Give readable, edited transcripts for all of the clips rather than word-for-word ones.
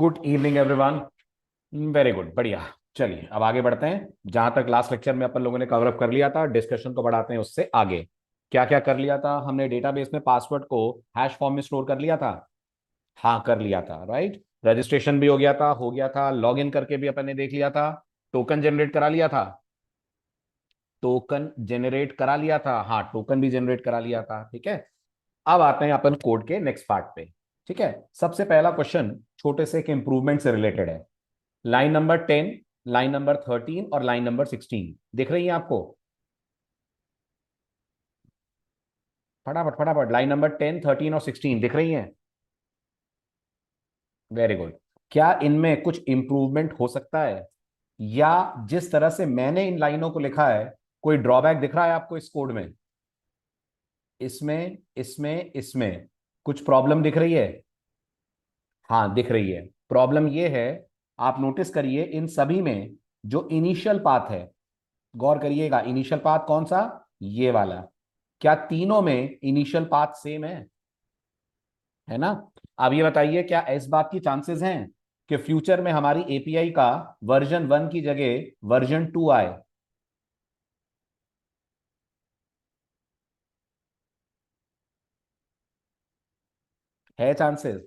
Good evening everyone. Very good, बढ़िया। चलिए अब आगे बढ़ते हैं। जहां तक लास्ट लेक्चर में अपन लोगों ने कवर अप कर लिया था, डिस्कशन को बढ़ाते हैं उससे आगे। क्या क्या कर लिया था हमने? डेटाबेस में पासवर्ड को हैश फॉर्म में स्टोर कर लिया था। हाँ, कर लिया था, राइट। रजिस्ट्रेशन भी हो गया था, लॉग इन करके भी अपन ने देख लिया था। टोकन जनरेट करा लिया था। टोकन जनरेट करा लिया था, हाँ, टोकन भी जनरेट करा लिया था। ठीक है। अब आते हैं अपन कोड के नेक्स्ट पार्ट पे। ठीक है। सबसे पहला क्वेश्चन छोटे से एक इंप्रूवमेंट से रिलेटेड है। लाइन नंबर 10, लाइन नंबर 13 और लाइन नंबर 16 दिख रही है आपको? फटाफट फटाफट, लाइन नंबर 10, 13 और 16 दिख रही हैं? Very good. क्या इनमें कुछ इंप्रूवमेंट हो सकता है, या जिस तरह से मैंने इन लाइनों को लिखा है, कोई ड्रॉबैक दिख रहा है आपको इस कोड में? इसमें इसमें इसमें कुछ प्रॉब्लम दिख रही है? हाँ, दिख रही है। प्रॉब्लम ये है, आप नोटिस करिए इन सभी में जो इनिशियल पाथ है, गौर करिएगा, इनिशियल पाथ कौन सा? ये वाला। क्या तीनों में इनिशियल पाथ सेम है ना? अब ये बताइए, क्या इस बात की चांसेस हैं कि फ्यूचर में हमारी एपीआई का वर्जन 1 की जगह वर्जन 2 आए? है चांसेस?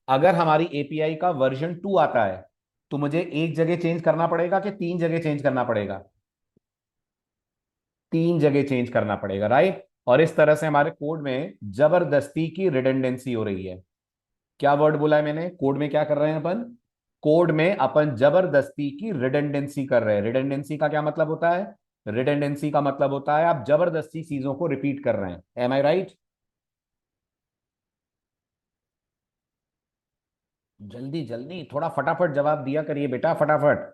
अगर हमारी एपीआई का वर्जन 2 आता है, तो मुझे एक जगह चेंज करना पड़ेगा कि तीन जगह चेंज करना पड़ेगा? तीन जगह चेंज करना पड़ेगा, राइट। और इस तरह से हमारे कोड में जबरदस्ती की रिडंडेंसी हो रही है। क्या वर्ड बोला है मैंने? कोड में क्या कर रहे हैं अपन? कोड में अपन जबरदस्ती की रिडंडेंसी कर रहे हैं। रिडंडेंसी का क्या मतलब होता है? रिडंडेंसी का मतलब होता है आप जबरदस्ती चीजों को रिपीट कर रहे हैं। एम आई राइट? जल्दी जल्दी थोड़ा फटाफट जवाब दिया करिए बेटा, फटाफट।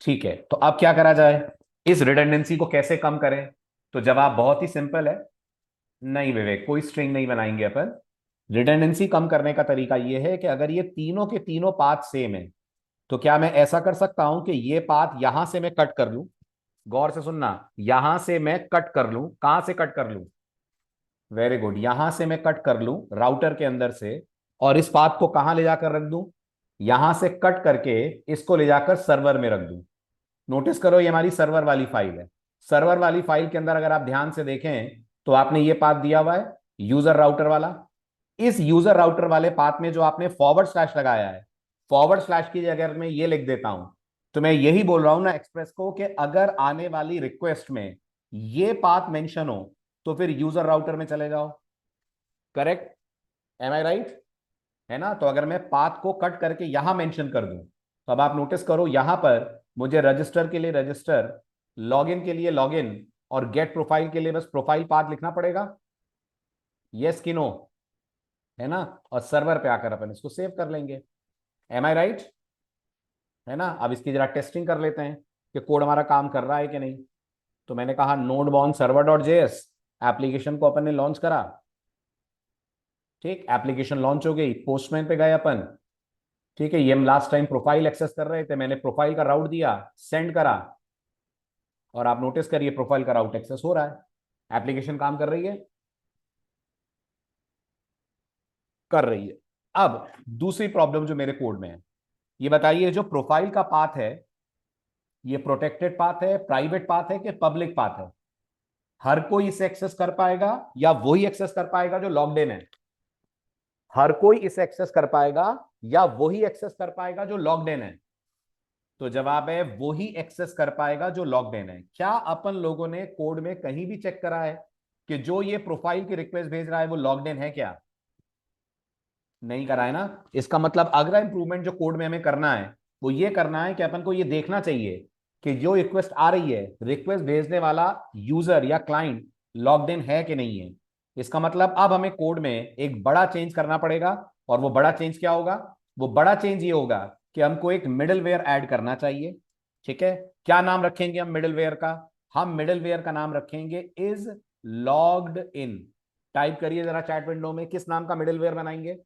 ठीक है, तो अब क्या करा जाए? इस रिडंडेंसी को कैसे कम करें? तो जवाब बहुत ही सिंपल है। नहीं विवेक, कोई स्ट्रिंग नहीं बनाएंगे अपन। रिडंडेंसी कम करने का तरीका यह है कि अगर ये तीनों के तीनों पाथ सेम है, तो क्या मैं ऐसा कर सकता हूं कि ये पाथ यहां से मैं कट कर लूं? गौर से सुनना, यहां से मैं कट कर लूं। कहां से कट कर लूं? वेरी गुड, यहां से मैं कट कर लूं राउटर के अंदर से। और इस पाथ को कहां ले जाकर रख दूं? यहां से कट करके इसको ले जाकर सर्वर में रख दूं। नोटिस करो, ये हमारी सर्वर वाली फाइल है। सर्वर वाली फाइल के अंदर अगर आप ध्यान से देखें, तो आपने ये पाथ दिया हुआ है, यूजर राउटर वाला। इस यूजर राउटर वाले पाथ में जो आपने फॉरवर्ड स्लैश लगाया है, फॉरवर्ड स्लैश की जगह मैं ये लिख देता हूं, तो मैं यही बोल रहा हूं ना एक्सप्रेस को कि अगर आने वाली रिक्वेस्ट में ये पाथ मेंशन हो, तो फिर यूजर राउटर में चले जाओ। करेक्ट? एम आई राइट? है ना? तो अगर मैं पाथ को कट करके यहां मेंशन कर दूं, तो अब आप नोटिस करो, यहां पर मुझे रजिस्टर के लिए रजिस्टर, लॉगिन के लिए लॉगिन, और गेट प्रोफाइल के लिए बस प्रोफाइल पाथ लिखना पड़ेगा। यस कि नो? है ना? और सर्वर पे आकर अपन इसको सेव कर लेंगे। एम आई राइट? है ना? अब इसकी जरा टेस्टिंग कर लेते हैं कि कोड हमारा काम कर रहा है कि नहीं। तो मैंने कहा node born server dot JS, application को अपन ने लॉन्च करा। ठीक, एप्लीकेशन लॉन्च हो गई, पोस्टमैन पे गए अपन। ठीक है, ये हम लास्ट टाइम प्रोफाइल एक्सेस कर रहे थे, मैंने प्रोफाइल का राउट दिया, सेंड करा, और आप नोटिस करिए प्रोफाइल का राउट एक्सेस हो रहा है। एप्लीकेशन काम कर रही है? कर रही है। अब दूसरी प्रॉब्लम जो मेरे कोड में है, ये बताइए, जो प्रोफाइल का पाथ है, ये प्रोटेक्टेड पाथ है, प्राइवेट पाथ है कि पब्लिक पाथ है? हर कोई इसे एक्सेस कर पाएगा, या वही एक्सेस कर पाएगा जो लॉग्ड इन है? हर कोई इसे एक्सेस कर पाएगा, या वही एक्सेस कर पाएगा जो लॉग्ड इन है? तो जवाब है वही एक्सेस कर पाएगा जो लॉग्ड इन है। क्या अपन लोगों ने कोड में कहीं भी चेक करा है कि जो ये प्रोफाइल की रिक्वेस्ट भेज रहा है वो लॉग्ड इन है क्या? नहीं करा है ना? इसका मतलब अगला इंप्रूवमेंट जो कोड में हमें करना है, वो ये करना है कि अपन को ये देखना चाहिए कि जो रिक्वेस्ट आ रही है, रिक्वेस्ट भेजने वाला यूजर या क्लाइंट लॉग्ड इन है कि नहीं है। इसका मतलब अब हमें कोड में एक बड़ा चेंज करना पड़ेगा। और वो बड़ा चेंज क्या होगा? वो बड़ा चेंज ये होगा कि हमको एक मिडलवेयर ऐड करना चाहिए। ठीक है। क्या नाम रखेंगे हम मिडलवेयर का? हम मिडलवेयर का नाम रखेंगे इज लॉग्ड इन। टाइप करिए जरा चैट विंडो में, किस नाम का मिडलवेयर बनाएंगे?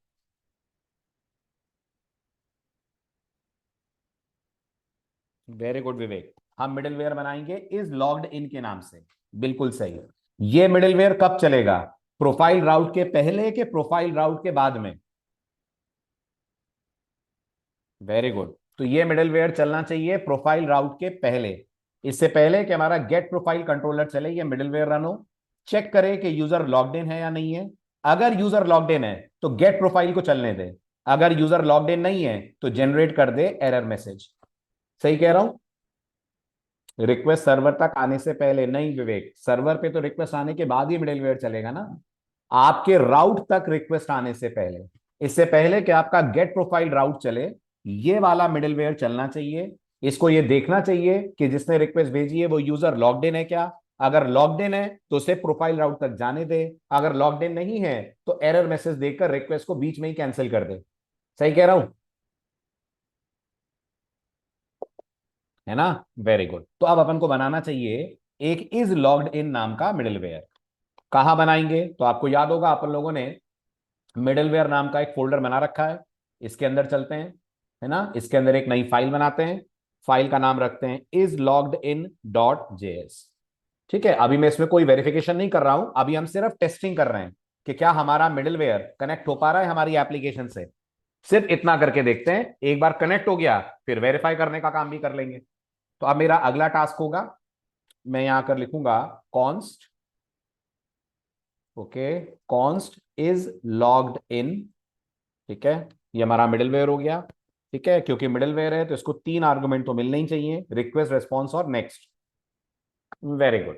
वेरी गुड विवेक, हम मिडिलवेयर बनाएंगे इज लॉग्ड इन के नाम से। बिल्कुल सही है। ये मिडिलवेयर कब चलेगा? प्रोफाइल राउट के पहले के प्रोफाइल राउट के बाद में? Very good. तो ये मिडिलवेयर चलना चाहिए प्रोफाइल राउट के पहले। इससे पहले कि हमारा गेट प्रोफाइल कंट्रोलर चले, ये मिडिलवेयर रन हो, चेक करे कि यूजर लॉग्ड इन है या नहीं है। अगर यूजर लॉग्ड इन है तो गेट प्रोफाइल को चलने दे। अगर यूजर लॉग्ड इन नहीं है तो जनरेट कर दे एरर मैसेज। सही कह रहा हूं? रिक्वेस्ट सर्वर तक आने से पहले नहीं विवेक, सर्वर पे तो रिक्वेस्ट आने के बाद ही मिडिलवेयर चलेगा ना। आपके राउट तक रिक्वेस्ट आने से पहले, इससे पहले कि आपका गेट प्रोफाइल राउट चले, ये वाला मिडिलवेयर चलना चाहिए। इसको ये देखना चाहिए कि जिसने रिक्वेस्ट भेजी है वो यूजर लॉग्ड इन है क्या। अगर लॉग्ड इन है तो उसे प्रोफाइल राउट तक जाने दे। अगर लॉग्ड इन नहीं है तो एरर मैसेज देकर रिक्वेस्ट को बीच में ही कैंसिल कर दे। सही कह रहा हूं? है ना? Very good. तो अब अपन को बनाना चाहिए एक इज लॉग्ड इन नाम का मिडिलवेयर। कहां बनाएंगे? तो आपको याद होगा अपन लोगों ने मिडिलवेयर नाम का एक फोल्डर बना रखा है। इसके अंदर चलते हैं, है ना, इसके अंदर एक नई फाइल बनाते हैं। फाइल का नाम रखते हैं is logged in dot JS. ठीक है, अभी मैं इसमें कोई वेरिफिकेशन नहीं कर रहा हूं, अभी हम सिर्फ टेस्टिंग कर रहे हैं कि क्या हमारा मिडिलवेयर कनेक्ट हो पा रहा है हमारी एप्लीकेशन से। सिर्फ इतना करके देखते हैं, एक बार कनेक्ट हो गया फिर वेरीफाई करने का काम भी कर लेंगे। तो अब मेरा अगला टास्क होगा, मैं यहां कर लिखूंगा const, okay, const is logged इन। ठीक है, ये हमारा मिडिलवेयर हो गया। ठीक है, क्योंकि मिडिलवेयर है तो इसको 3 आर्गुमेंट तो मिलने ही चाहिए, रिक्वेस्ट, रेस्पॉन्स और नेक्स्ट। Very good.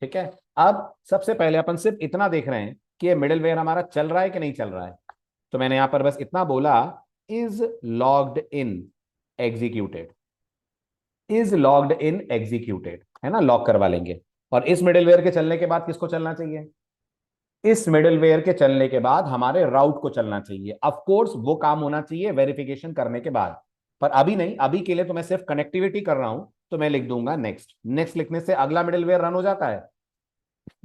ठीक है, अब सबसे पहले अपन सिर्फ इतना देख रहे हैं कि ये मिडिलवेयर हमारा चल रहा है कि नहीं चल रहा है। तो मैंने यहां पर बस इतना बोला, is logged in executed. Is logged in executed, है ना, लॉक करवा लेंगे। और इस मिडिलवेयर के चलने के बाद किसको चलना चाहिए? इस मिडिलवेयर के चलने के बाद हमारे राउट को चलना चाहिए। ऑफ कोर्स वो काम होना चाहिए वेरिफिकेशन करने के बाद, पर अभी नहीं, अभी के लिए तो मैं सिर्फ कनेक्टिविटी कर रहा हूं। तो मैं लिख दूंगा नेक्स्ट। नेक्स्ट लिखने से अगला मिडिलवेयर रन हो जाता है।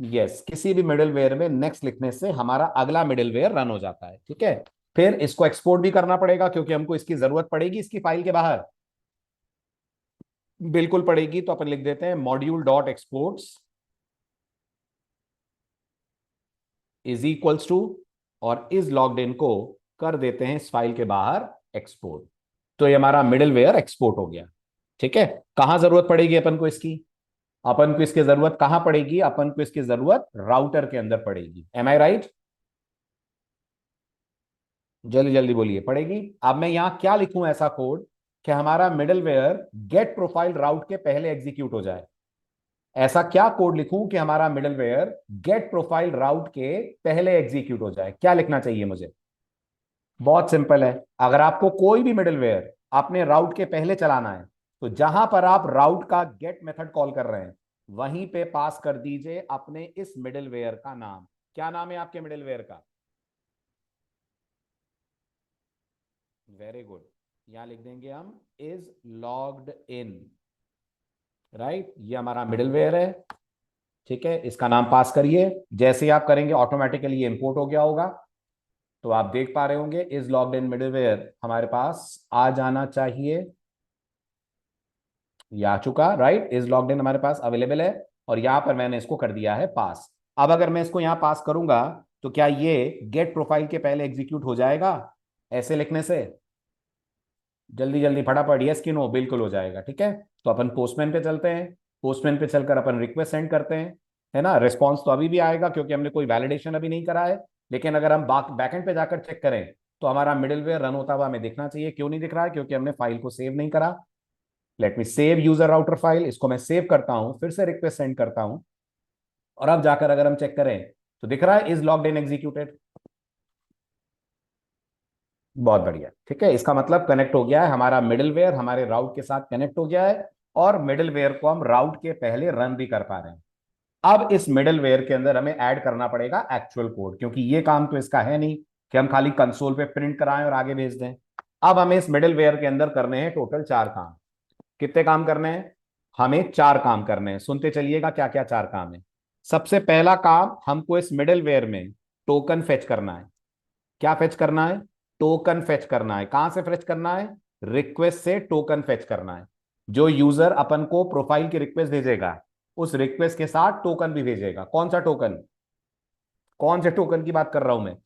यस, किसी भी मिडिलवेयर में नेक्स्ट लिखने से हमारा अगला मिडिलवेयर रन हो जाता है। ठीक है, फिर इसको एक्सपोर्ट भी करना पड़ेगा क्योंकि हमको इसकी जरूरत पड़ेगी इसकी फाइल के बाहर। बिल्कुल पड़ेगी, तो अपन लिख देते हैं module dot exports is equals to, और इज लॉग्ड इन को कर देते हैं इस फाइल के बाहर एक्सपोर्ट। तो ये हमारा मिडिलवेयर एक्सपोर्ट हो गया। ठीक है, कहां जरूरत पड़ेगी अपन को इसकी? अपन को इसकी जरूरत कहां पड़ेगी? अपन को इसकी जरूरत राउटर के अंदर पड़ेगी। एम आई राइट? जल्दी जल्दी बोलिए, पड़ेगी। अब मैं यहां क्या लिखूं ऐसा कोड कि हमारा मिडिलवेयर गेट प्रोफाइल राउट के पहले एग्जीक्यूट हो जाए? ऐसा क्या कोड लिखूं कि हमारा मिडिलवेयर गेट प्रोफाइल राउट के पहले एग्जीक्यूट हो जाए? क्या लिखना चाहिए मुझे? बहुत सिंपल है। अगर आपको कोई भी मिडिलवेयर अपने राउट के पहले चलाना है तो जहां पर आप राउट का गेट मेथड कॉल कर रहे हैं वहीं पे पास कर दीजिए अपने इस मिडिलवेयर का नाम। क्या नाम है आपके मिडिलवेयर का? Very good. यहां लिख देंगे हम इज लॉग्ड इन। राइट, ये हमारा मिडिलवेयर है। ठीक है, इसका नाम पास करिए। जैसे ही आप करेंगे ऑटोमेटिकली ये इंपोर्ट हो गया होगा। तो आप देख पा रहे होंगे इज लॉग्ड इन मिडिलवेयर हमारे पास आ जाना चाहिए। ये आ चुका। राइट, इज लॉग्ड इन हमारे पास अवेलेबल है और यहां पर मैंने इसको कर दिया है पास। अब अगर मैं इसको यहां पास करूंगा तो क्या ये गेट प्रोफाइल के पहले एग्जीक्यूट हो जाएगा ऐसे लिखने से? जल्दी जल्दी फटाफट, यस कि नो? बिल्कुल हो जाएगा। ठीक है, तो अपन पोस्टमैन पे चलते हैं। पोस्टमैन पे चलकर अपन रिक्वेस्ट सेंड करते हैं, है ना। रिस्पॉन्स तो अभी भी आएगा क्योंकि हमने कोई वैलिडेशन अभी नहीं करा है। लेकिन अगर हम बैकएंड पे जाकर चेक करें तो हमारा मिडिलवेयर रन होता हुआ हमें दिखना चाहिए। क्यों नहीं दिख रहा है? क्योंकि हमने फाइल को सेव नहीं करा। Let me save user router file, इसको मैं सेव करता हूं, फिर से रिक्वेस्ट सेंड करता हूं, और अब जाकर अगर हम चेक करें तो दिख रहा है इज लॉग्ड इन एग्जीक्यूटेड। बहुत बढ़िया। ठीक है, इसका मतलब कनेक्ट हो गया है, हमारा मिडिलवेयर हमारे राउट के साथ कनेक्ट हो गया है और मिडिलवेयर को हम राउट के पहले रन भी कर पा रहे हैं। अब इस मिडिलवेयर के अंदर हमें ऐड करना पड़ेगा एक्चुअल कोड, क्योंकि ये काम तो इसका है नहीं कि हम खाली कंसोल पे प्रिंट कराएं और आगे भेज दें। अब हमें इस मिडिलवेयर के अंदर करने हैं टोटल 4 काम। कितने काम करने हैं? हमें 4 काम करने हैं। सुनते चलिएगा क्या क्या 4 काम है। सबसे पहला काम, हमको इस मिडिलवेयर में टोकन फेच करना है। क्या फेच करना है? टोकन फेच करना है। कहां से फेच करना है? रिक्वेस्ट से टोकन फेच करना है। जो यूजर अपन को प्रोफाइल की रिक्वेस्ट भेजेगा उस रिक्वेस्ट के साथ टोकन भी भेजेगा। कौन सा टोकन? कौन से टोकन की बात कर रहा हूं मैं?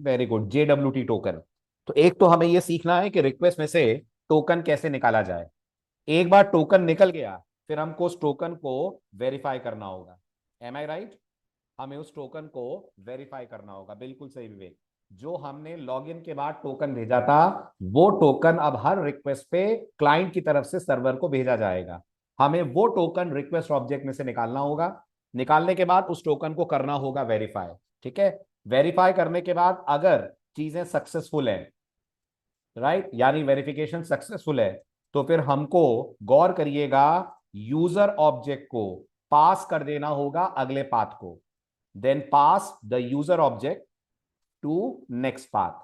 Very good, JWT token. तो एक तो हमें यह सीखना है कि रिक्वेस्ट में से टोकन कैसे निकाला जाए। एक बार टोकन निकल गया, फिर हमको उस टोकन को वेरीफाई करना होगा। एम आई राइट? हमें उस टोकन को वेरीफाई करना होगा। बिल्कुल सही विवेक। जो हमने लॉगिन के बाद टोकन भेजा था, वो टोकन अब हर रिक्वेस्ट पे क्लाइंट की तरफ से सर्वर को भेजा जाएगा। हमें वो टोकन रिक्वेस्ट ऑब्जेक्ट में से निकालना होगा। निकालने के बाद उस टोकन को करना होगा वेरीफाई। ठीक है? वेरीफाई करने के बाद अगर चीजें सक्सेसफुल है, राइट, यानी वेरिफिकेशन सक्सेसफुल है, तो फिर हमको गौर करिएगा, यूजर ऑब्जेक्ट को पास कर देना होगा अगले पाथ को। Then pass the user object to next path.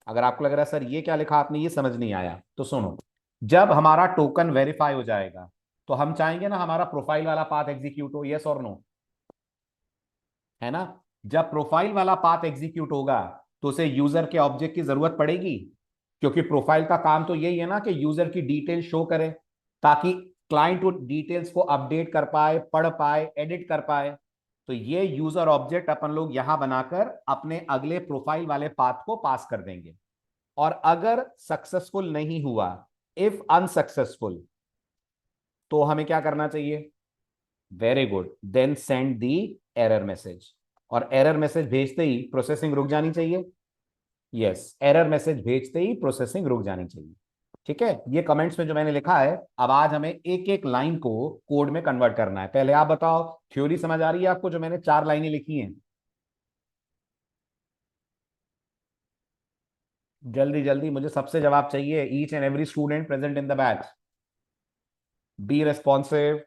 अगर आपको लग रहा है सर ये क्या लिखा आपने, ये समझ नहीं आया, तो सुनो। जब हमारा टोकन वेरीफाई हो जाएगा, तो हम चाहेंगे ना हमारा प्रोफाइल वाला पाथ एग्जीक्यूट हो, यस और नो? है ना? जब प्रोफाइल वाला पाथ एग्जीक्यूट होगा, तो उसे यूजर के ऑब्जेक्ट की जरूरत पड़ेगी, क्योंकि प्रोफाइल का काम तो यही है ना कि यूजर की डिटेल शो करे, ताकि क्लाइंट उन डिटेल्स को अपडेट कर पाए, पढ़ पाए, एडिट कर पाए। तो ये यूजर ऑब्जेक्ट अपन लोग यहां बनाकर अपने अगले प्रोफाइल वाले पाथ को पास कर देंगे। और अगर सक्सेसफुल नहीं हुआ, इफ अनसक्सेसफुल, तो हमें क्या करना चाहिए? Very good, then send the error message. और एरर मैसेज भेजते ही प्रोसेसिंग रुक जानी चाहिए। यस, एरर मैसेज भेजते ही प्रोसेसिंग रुक जानी चाहिए। ठीक है? ये कमेंट्स में जो मैंने लिखा है, अब आज हमें एक एक लाइन को कोड में कन्वर्ट करना है। पहले आप बताओ, थ्योरी समझ आ रही है आपको जो मैंने 4 लाइनें लिखी हैं? जल्दी जल्दी मुझे सबसे जवाब चाहिए। Each and every student present in the batch, be responsive.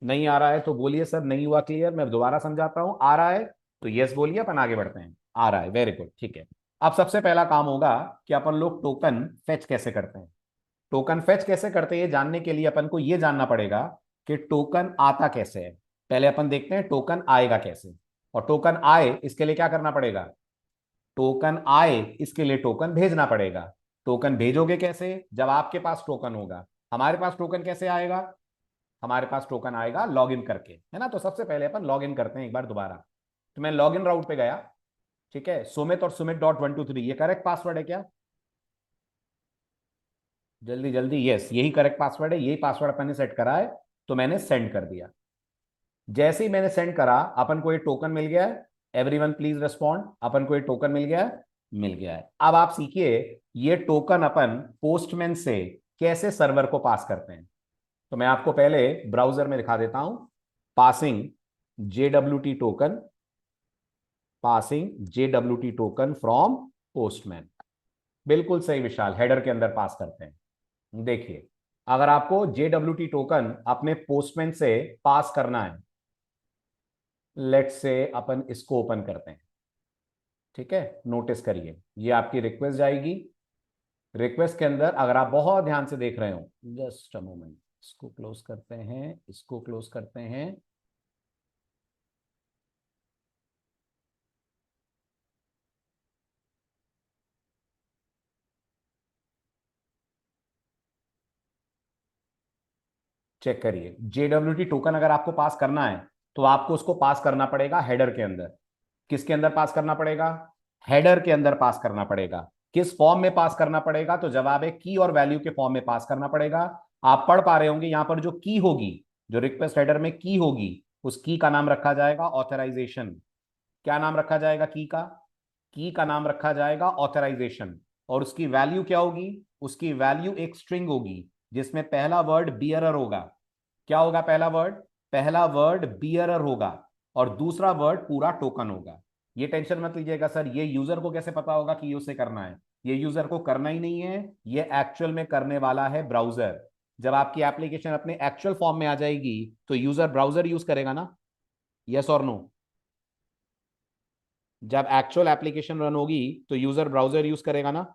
नहीं आ रहा है तो बोलिए सर नहीं हुआ क्लियर, मैं दोबारा समझाता हूं। आ रहा है तो यस बोलिए, अपन आगे बढ़ते हैं। आ रहा है, वेरी गुड, ठीक है। अब सबसे पहला काम होगा कि अपन लोग टोकन फेच कैसे करते हैं। टोकन फेच कैसे करते हैं, ये जानने के लिए अपन को ये जानना पड़ेगा कि टोकन आता कैसे है। पहले अपन देखते हैं टोकन आएगा कैसे। और टोकन आए इसके लिए क्या करना पड़ेगा? टोकन आए इसके लिए टोकन भेजना पड़ेगा। टोकन भेजोगे कैसे? जब आपके पास टोकन होगा। हमारे पास टोकन कैसे आएगा? हमारे पास टोकन आएगा लॉगिन करके, है ना? तो सबसे पहले अपन लॉगिन करते हैं एक बार दोबारा। तो मैं लॉगिन राउट पे गया। ठीक है, सुमित और सुमित.123 ये करेक्ट पासवर्ड है क्या? जल्दी जल्दी, यस यही करेक्ट पासवर्ड है, यही पासवर्ड अपन ने सेट करा है। तो मैंने सेंड कर दिया। जैसे ही मैंने सेंड करा, अपन को ये टोकन मिल गया है। Everyone please respond. अपन को ये टोकन मिल गया है, मिल गया है। अब आप सीखिए, ये टोकन अपन पोस्टमैन से कैसे सर्वर को पास करते हैं। तो मैं आपको पहले ब्राउजर में दिखा देता हूं। Passing JWT token, passing JWT token from postman. बिल्कुल सही विशाल, हेडर के अंदर पास करते हैं। देखिए, अगर आपको JWT टोकन अपने पोस्टमैन से पास करना है, लेट्स से अपन इसको ओपन करते हैं। ठीक है, नोटिस करिए, ये आपकी रिक्वेस्ट जाएगी। रिक्वेस्ट के अंदर अगर आप बहुत ध्यान से देख रहे हो, जस्ट अ मोमेंट, इसको क्लोज करते हैं, इसको क्लोज करते हैं। चेक करिए, JWT टोकन अगर आपको पास करना है, तो आपको उसको पास करना पड़ेगा हेडर के अंदर। किसके अंदर पास करना पड़ेगा? हेडर के अंदर पास करना पड़ेगा। किस फॉर्म में पास करना पड़ेगा? तो जवाब है की और वैल्यू के फॉर्म में पास करना पड़ेगा। आप पढ़ पा रहे होंगे यहां पर जो की होगी, जो रिक्वेस्ट हेडर में की होगी, उस की का नाम रखा जाएगा ऑथराइजेशन। क्या नाम रखा जाएगा की का? की का नाम रखा जाएगा ऑथराइजेशन। और उसकी वैल्यू क्या होगी? उसकी वैल्यू एक स्ट्रिंग होगी, जिसमें पहला वर्ड बियरर होगा। क्या होगा पहला वर्ड? पहला वर्ड बियरर होगा, और दूसरा वर्ड पूरा टोकन होगा। ये टेंशन मत लीजिएगा सर ये यूजर को कैसे पता होगा कि उसे करना है। ये यूजर को करना ही नहीं है, ये एक्चुअल में करने वाला है ब्राउजर। जब आपकी एप्लीकेशन अपने एक्चुअल फॉर्म में आ जाएगी, तो यूजर ब्राउजर यूज करेगा ना? यस और नो? जब एक्चुअल एप्लीकेशन रन होगी, तो यूजर ब्राउजर यूज करेगा ना?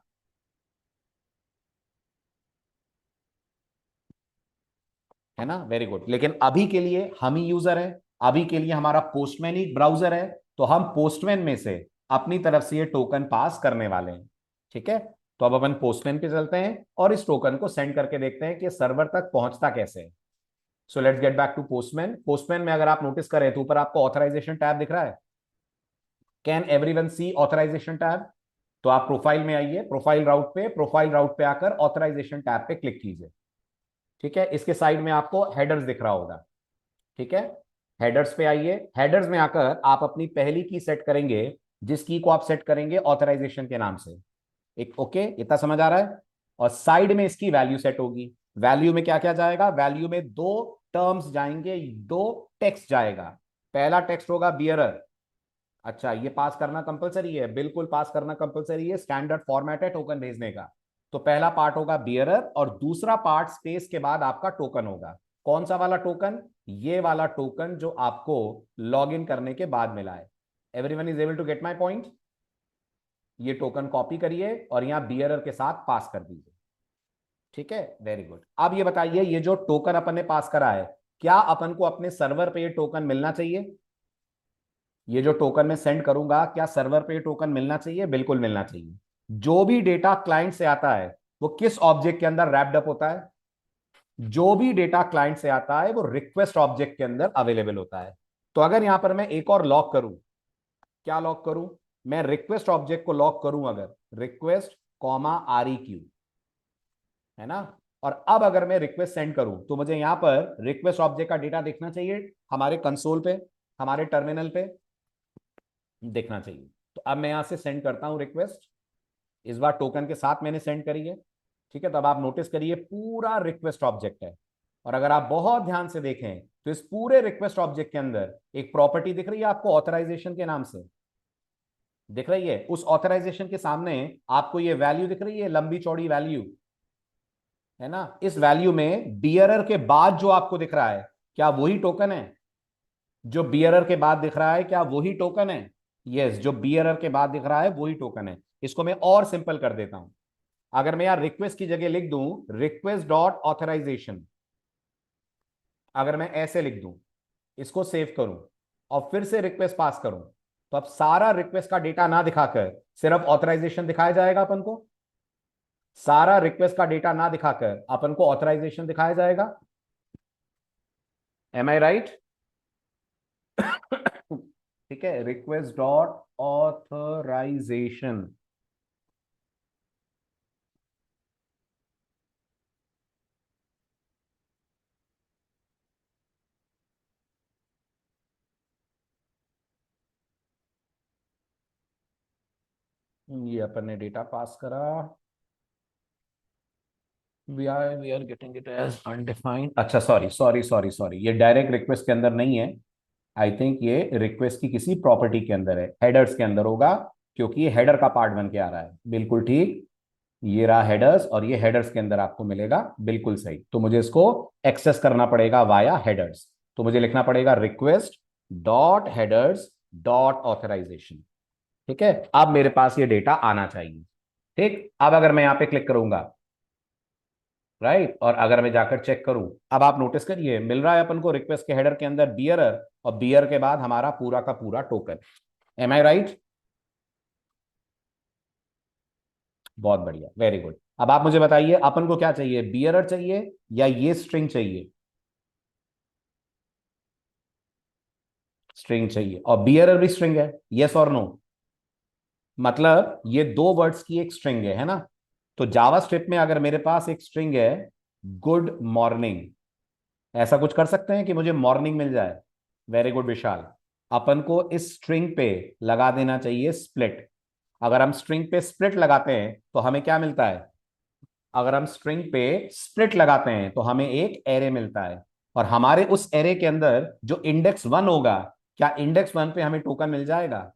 है ना? Very good. लेकिन अभी के लिए हम ही यूजर है, अभी के लिए हमारा पोस्टमैन ही ब्राउजर है। तो हम पोस्टमैन में से अपनी तरफ से ये टोकन पास करने वाले हैं। ठीक है, तो अब अपन पोस्टमैन पे चलते हैं और इस टोकन को सेंड करके देखते हैं कि सर्वर तक पहुंचता कैसे है। So let's get back to Postman. Postman में अगर आप नोटिस करें, तो ऊपर आपको ऑथराइजेशन टैब दिख रहा है। Can everyone see authorization tab? तो आप प्रोफाइल में आइए, प्रोफाइल राउट पे आकर ऑथराइजेशन टैब पे क्लिक कीजिए। ठीक है, इसके साइड में आपको हेडर्स दिख रहा होगा। ठीक है, हेडर्स पे आइए, हेडर्स में आकर आप अपनी पहली की सेट करेंगे, जिस की को आप सेट करेंगे ऑथराइजेशन के नाम से। एक ओके, इतना समझ आ रहा है? और साइड में इसकी वैल्यू सेट होगी। वैल्यू में क्या क्या जाएगा? वैल्यू में दो टर्म्स जाएंगे, दो टेक्स्ट जाएगा। पहला टेक्स्ट होगा बियरर। अच्छा, ये पास करना कंपलसरी है? बिल्कुल पास करना कंपलसरी है, स्टैंडर्ड फॉर्मेट है टोकन भेजने का। तो पहला पार्ट होगा बियरर और दूसरा पार्ट स्पेस के बाद आपका टोकन होगा। कौन सा वाला टोकन? ये वाला टोकन जो आपको लॉग इन करने के बाद मिला है। Everyone is able to get my point? ये टोकन कॉपी करिए और यहां बियरर के साथ पास कर दीजिए। ठीक है, वेरी गुड। अब ये बताइए, ये जो टोकन अपन ने पास करा है, क्या अपन को अपने सर्वर पे ये टोकन मिलना चाहिए? ये जो टोकन मैं सेंड करूंगा, क्या सर्वर पे टोकन मिलना चाहिए? बिल्कुल मिलना चाहिए। जो भी डेटा क्लाइंट से आता है वो किस ऑब्जेक्ट के अंदर रैप्ड अप होता है? जो भी डेटा क्लाइंट से आता है वो रिक्वेस्ट ऑब्जेक्ट के अंदर अवेलेबल होता है। तो अगर यहां पर मैं एक और लॉक करूं, क्या लॉक करूं? मैं रिक्वेस्ट ऑब्जेक्ट को लॉक करूं, अगर रिक्वेस्ट कॉमा REQ, है ना? और अब अगर मैं रिक्वेस्ट सेंड करूं तो मुझे यहां पर रिक्वेस्ट ऑब्जेक्ट का डेटा देखना चाहिए, हमारे कंसोल पे, हमारे टर्मिनल पे देखना चाहिए। तो अब मैं यहां से सेंड करता हूं रिक्वेस्ट। इस बार टोकन के साथ मैंने सेंड करी है। ठीक है, तो अब आप नोटिस करिए पूरा रिक्वेस्ट ऑब्जेक्ट है। और अगर आप बहुत ध्यान से देखें तो इस पूरे रिक्वेस्ट ऑब्जेक्ट के अंदर एक प्रॉपर्टी दिख रही है आपको ऑथराइजेशन के नाम से, दिख रही है? उस ऑथराइजेशन के सामने आपको ये वैल्यू दिख रही है, लंबी चौड़ी वैल्यू, है ना? इस वैल्यू में बियरर के बाद जो आपको दिख रहा है, क्या वही टोकन है? जो बियरर के बाद दिख रहा है, क्या वही टोकन है? यस, जो बियरर के बाद दिख रहा है वही टोकन है। इसको मैं और सिंपल कर देता हूं। अगर मैं यार रिक्वेस्ट की जगह लिख दूं रिक्वेस्ट डॉट ऑथराइजेशन, अगर मैं ऐसे लिख दूं, इसको सेव करूं और फिर से रिक्वेस्ट पास करूं, तो अब सारा रिक्वेस्ट का डेटा ना दिखाकर सिर्फ ऑथराइजेशन दिखाया जाएगा अपन को। सारा रिक्वेस्ट का डेटा ना दिखाकर अपन को ऑथराइजेशन दिखाया जाएगा। एम आई राइट? ठीक है, रिक्वेस्ट डॉट ऑथराइजेशन। ये अपन ने डेटा पास करा, we are getting it as undefined. अच्छा, सॉरी, ये डायरेक्ट रिक्वेस्ट के अंदर नहीं है। आई थिंक ये रिक्वेस्ट की किसी प्रॉपर्टी के अंदर है, हेडर्स के अंदर होगा, क्योंकि ये हेडर का पार्ट बन के आ रहा है। बिल्कुल ठीक, ये रहा हेडर्स और ये हेडर्स के अंदर आपको मिलेगा। बिल्कुल सही। तो मुझे इसको एक्सेस करना पड़ेगा वाया हेडर्स। तो मुझे लिखना पड़ेगा request dot headers dot authorization. ठीक है, अब मेरे पास ये डेटा आना चाहिए। ठीक, अब अगर मैं यहां पे क्लिक करूंगा, राइट, और अगर मैं जाकर चेक करूं, अब आप नोटिस करिए मिल रहा है अपन को रिक्वेस्ट के हेडर के अंदर बियरर, और बियर के बाद हमारा पूरा का पूरा टोकन। एम आई राइट? बहुत बढ़िया, वेरी गुड। अब आप मुझे बताइए अपन को क्या चाहिए, बियरर चाहिए या ये स्ट्रिंग चाहिए? स्ट्रिंग चाहिए, और बियरर भी स्ट्रिंग है, यस और नो? मतलब ये दो वर्ड्स की एक स्ट्रिंग है ना? तो जावा स्क्रिप्ट में अगर मेरे पास एक स्ट्रिंग है गुड मॉर्निंग, ऐसा कुछ कर सकते हैं कि मुझे मॉर्निंग मिल जाए? वेरी गुड विशाल। अपन को इस स्ट्रिंग पे लगा देना चाहिए स्प्लिट। अगर हम स्ट्रिंग पे स्प्लिट लगाते हैं तो हमें क्या मिलता है? अगर हम स्ट्रिंग पे स्प्लिट लगाते हैं तो हमें एक एरे मिलता है, और हमारे उस एरे के अंदर जो इंडेक्स 1 होगा, क्या इंडेक्स 1 पे हमें टोकन मिल जाएगा?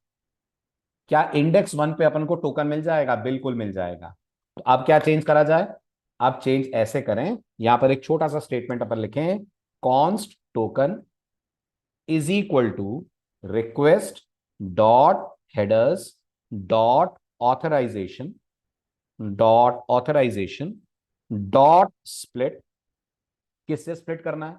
क्या इंडेक्स 1 पे अपन को टोकन मिल जाएगा? बिल्कुल मिल जाएगा। तो अब क्या चेंज करा जाए? अब चेंज ऐसे करें, यहां पर एक छोटा सा स्टेटमेंट अपन लिखें, const token is equal to request dot headers dot authorization dot split. किससे स्प्लिट करना है?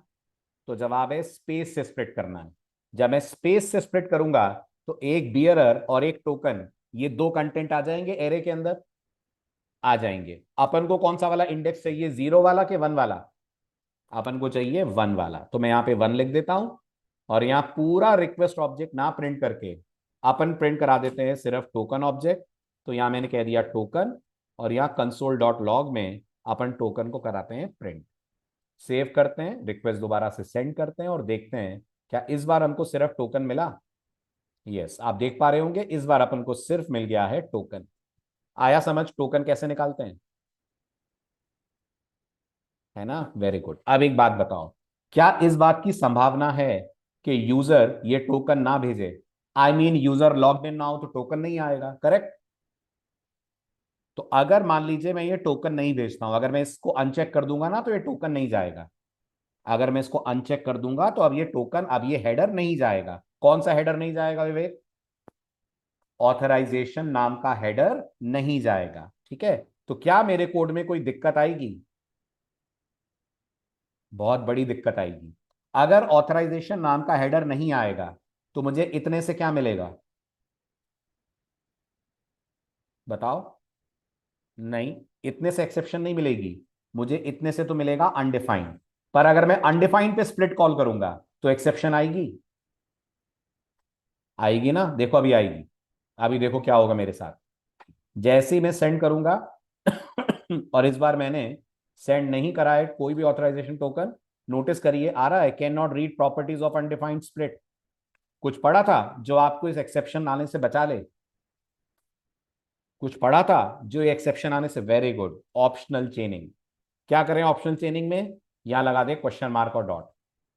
तो जवाब है स्पेस से स्प्लिट करना है। जब मैं स्पेस से स्प्लिट करूंगा तो एक बियरर और एक टोकन, ये दो कंटेंट आ जाएंगे एरे के अंदर, आ जाएंगे। अपन को कौन सा वाला इंडेक्स चाहिए, 0 वाला कि 1 वाला? अपन को चाहिए 1 वाला, तो मैं यहां पे 1 लिख देता हूं। और यहां पूरा रिक्वेस्ट ऑब्जेक्ट ना प्रिंट करके अपन प्रिंट करा देते हैं सिर्फ टोकन ऑब्जेक्ट। तो यहां मैंने कह दिया टोकन, और यहाँ कंसोल डॉट लॉग में अपन टोकन को कराते हैं प्रिंट। सेव करते हैं, रिक्वेस्ट दोबारा से सेंड करते हैं और देखते हैं क्या इस बार हमको सिर्फ टोकन मिला। यस, आप देख पा रहे होंगे इस बार अपन को सिर्फ मिल गया है टोकन। आया समझ टोकन कैसे निकालते हैं, है ना? Very good. अब एक बात बताओ, क्या इस बात की संभावना है कि यूजर ये टोकन ना भेजे? I mean user logged in ना हो तो टोकन नहीं आएगा, करेक्ट? तो अगर मान लीजिए मैं ये टोकन नहीं भेजता हूं, अगर मैं इसको अनचेक कर दूंगा ना तो ये टोकन नहीं जाएगा। अगर मैं इसको अनचेक कर दूंगा तो अब ये टोकन, अब ये हेडर नहीं जाएगा। कौन सा हेडर नहीं जाएगा विवेक? ऑथराइजेशन नाम का हेडर नहीं जाएगा। ठीक है, तो क्या मेरे कोड में कोई दिक्कत आएगी? बहुत बड़ी दिक्कत आएगी। अगर ऑथराइजेशन नाम का हेडर नहीं आएगा तो मुझे इतने से क्या मिलेगा, बताओ? नहीं, इतने से एक्सेप्शन नहीं मिलेगी। मुझे इतने से तो मिलेगा अनडिफाइंड। पर अगर मैं अनडिफाइंड पे स्प्लिट कॉल करूंगा तो एक्सेप्शन आएगी? आएगी ना, देखो अभी आएगी। अभी देखो क्या होगा मेरे साथ। जैसे ही मैं सेंड करूंगा और इस बार मैंने सेंड नहीं करा है कोई भी ऑथराइजेशन टोकन, नोटिस करिए आ रहा है can not read properties of undefined split. कुछ पढ़ा था जो आपको इस एक्सेप्शन आने से बचा ले? कुछ पढ़ा था जो ये एक्सेप्शन आने से? Very good, optional चेनिंग। क्या करें ऑप्शनल चेनिंग में? यहां लगा दे क्वेश्चन मार्क और डॉट।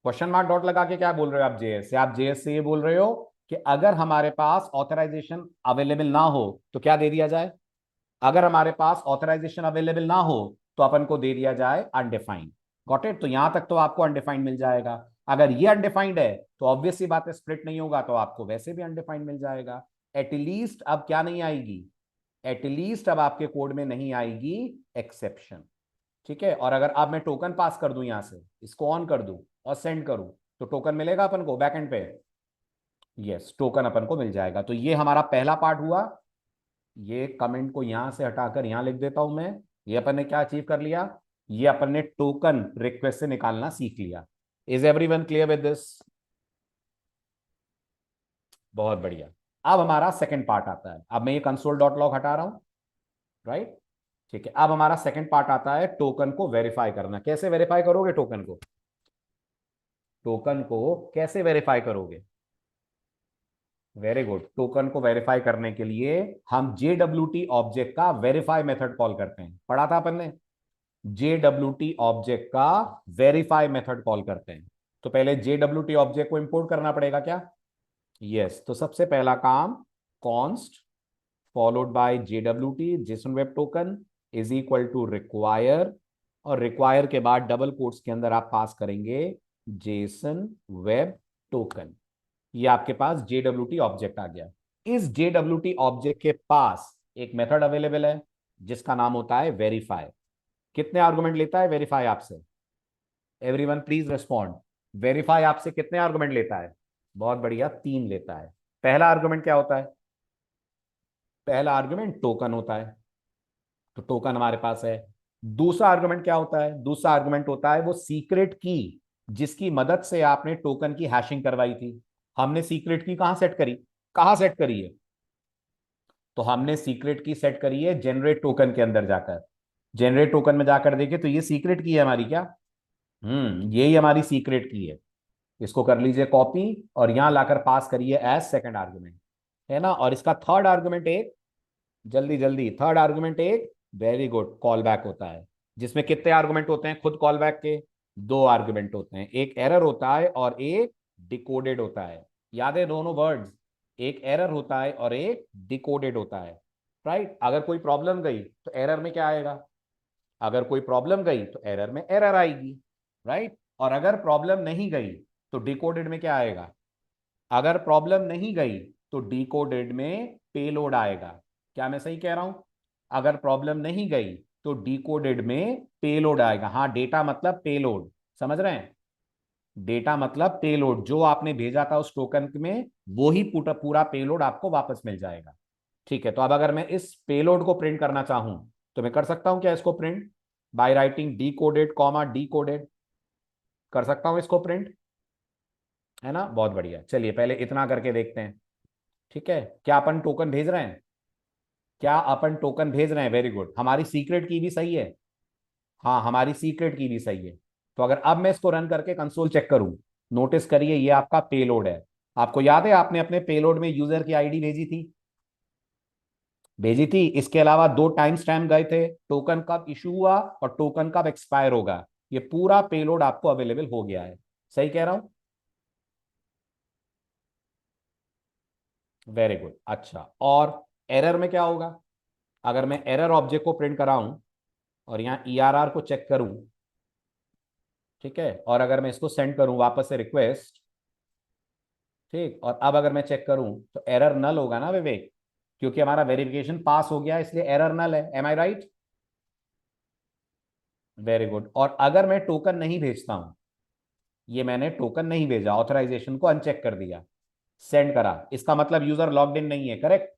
क्वेश्चन मार्क डॉट लगा के क्या बोल रहे हो आप जेएस से? आप जेएस से ये बोल रहे हो कि अगर हमारे पास ऑथराइजेशन अवेलेबल ना हो तो क्या दे दिया जाए? अगर हमारे पास ऑथराइजेशन अवेलेबल ना हो तो अपन को दे दिया जाए अनडिफाइंड। Got it? तो यहां तक तो आपको अनडिफाइंड मिल जाएगा। अगर ये अनडिफाइंड है तो ऑब्वियस सी बात है स्प्लिट नहीं होगा तो आपको वैसे भी अनडिफाइंड मिल जाएगा। एटलीस्ट अब क्या नहीं आएगी? एटलीस्ट अब आपके कोड में नहीं आएगी एक्सेप्शन। ठीक है, और अगर अब मैं टोकन पास कर दूं, यहां से इसको ऑन कर दूं और सेंड करूं तो टोकन मिलेगा अपन को बैकएंड पे? यस, टोकन अपन को मिल जाएगा। तो ये हमारा पहला पार्ट हुआ। ये कमेंट को यहां से हटाकर यहां लिख देता हूं मैं। ये अपन ने क्या अचीव कर लिया? ये अपन ने टोकन रिक्वेस्ट से निकालना सीख लिया। Is everyone clear with this? बहुत बढ़िया। अब हमारा सेकंड पार्ट आता है। अब मैं ये कंसोल डॉट लॉग हटा रहा हूं, राइट? ठीक है, अब हमारा सेकंड पार्ट आता है टोकन को वेरीफाई करना। कैसे वेरीफाई करोगे टोकन को? टोकन को कैसे वेरीफाई करोगे? Very good. टोकन को वेरीफाई करने के लिए हम JWT ऑब्जेक्ट का वेरीफाई मेथड कॉल करते हैं। पढ़ा था अपन ने? JWT ऑब्जेक्ट का वेरीफाई मेथड कॉल करते हैं। तो पहले JWT ऑब्जेक्ट को इंपोर्ट करना पड़ेगा क्या? यस, तो सबसे पहला काम const followed by JWT JSON web token is equal to require, और रिक्वायर के बाद डबल कोट्स के अंदर आप पास करेंगे जेसन वेब टोकन। ये आपके पास JWT ऑब्जेक्ट आ गया। इस JWT ऑब्जेक्ट के पास एक मेथड अवेलेबल है जिसका नाम होता है वेरीफाई। कितने आर्गुमेंट लेता है वेरीफाई आपसे? Everyone please respond. वेरीफाई आपसे कितने आर्गुमेंट लेता है? बहुत बढ़िया, 3 लेता है। पहला आर्गुमेंट क्या होता है? पहला आर्गुमेंट टोकन होता है, तो टोकन हमारे पास है। दूसरा आर्गुमेंट क्या होता है? दूसरा आर्गुमेंट होता है वो सीक्रेट की जिसकी मदद से आपने टोकन की हैशिंग करवाई थी। हमने सीक्रेट की कहां सेट करी? कहां सेट करी है? तो हमने सीक्रेट की सेट करी है जनरेट टोकन के अंदर जाकर। जनरेट टोकन में जाकर देखे तो ये सीक्रेट की है हमारी क्या? यही हमारी सीक्रेट की है। इसको कर लीजिए कॉपी और यहां लाकर पास करिए एज सेकंड आर्गुमेंट, है ना? और इसका थर्ड आर्गुमेंट एक, जल्दी जल्दी, थर्ड आर्गुमेंट एक वेरी गुड कॉल बैक होता है। जिसमें कितने आर्गुमेंट होते हैं खुद कॉल बैक के? 2 आर्गुमेंट होते हैं, एक एरर होता है और एक डिकोडेड होता है। याद है दोनों वर्ड्स? एक एरर होता है और एक डिकोडेड होता है, राइट? अगर कोई प्रॉब्लम गई तो एरर में क्या आएगा? अगर कोई प्रॉब्लम गई तो एरर में एरर आएगी, राइट? और अगर प्रॉब्लम नहीं गई तो डिकोडेड में क्या आएगा? अगर प्रॉब्लम नहीं गई तो डिकोडेड में पेलोड आएगा। क्या मैं सही कह रहा हूं? अगर प्रॉब्लम नहीं गई तो डिकोडेड में पेलोड आएगा। हाँ, डेटा मतलब पेलोड, समझ रहे हैं? डेटा मतलब पेलोड, जो आपने भेजा था उस टोकन में वो ही पूरा पूरा पेलोड आपको वापस मिल जाएगा। ठीक है, तो अब अगर मैं इस पेलोड को प्रिंट करना चाहूं तो मैं कर सकता हूं क्या इसको print? By writing D coded comma D coded कर सकता हूं इसको प्रिंट, है ना? बहुत बढ़िया। चलिए पहले इतना करके देखते हैं। ठीक है, क्या अपन टोकन भेज रहे हैं? क्या अपन टोकन भेज रहे हैं? Very good. हमारी सीक्रेट की भी सही है। हाँ, हमारी सीक्रेट की भी सही है। तो अगर अब मैं इसको रन करके कंसोल चेक करूं, नोटिस करिए ये आपका पेलोड है। आपको याद है आपने अपने पेलोड में यूजर की आईडी भेजी थी? भेजी थी। इसके अलावा दो टाइम स्टैम्प गए थे, टोकन कब इशू हुआ और टोकन कब एक्सपायर होगा। ये पूरा पेलोड आपको अवेलेबल हो गया है। सही कह रहा हूं? Very good. अच्छा, और एरर में क्या होगा? अगर मैं एरर ऑब्जेक्ट को प्रिंट कराऊं और यहाँ ईआरआर को चेक करूं, ठीक है, और अगर मैं इसको सेंड करूं वापस से रिक्वेस्ट, ठीक, और अब अगर मैं चेक करूं तो एरर नल होगा ना विवेक, क्योंकि हमारा वेरिफिकेशन पास हो गया इसलिए एरर नल है। एम आई राइट? Very good. और अगर मैं टोकन नहीं भेजता हूं, ये मैंने टोकन नहीं भेजा, ऑथराइजेशन को अनचेक कर दिया, सेंड करा, इसका मतलब यूजर लॉग्ड इन नहीं है। करेक्ट?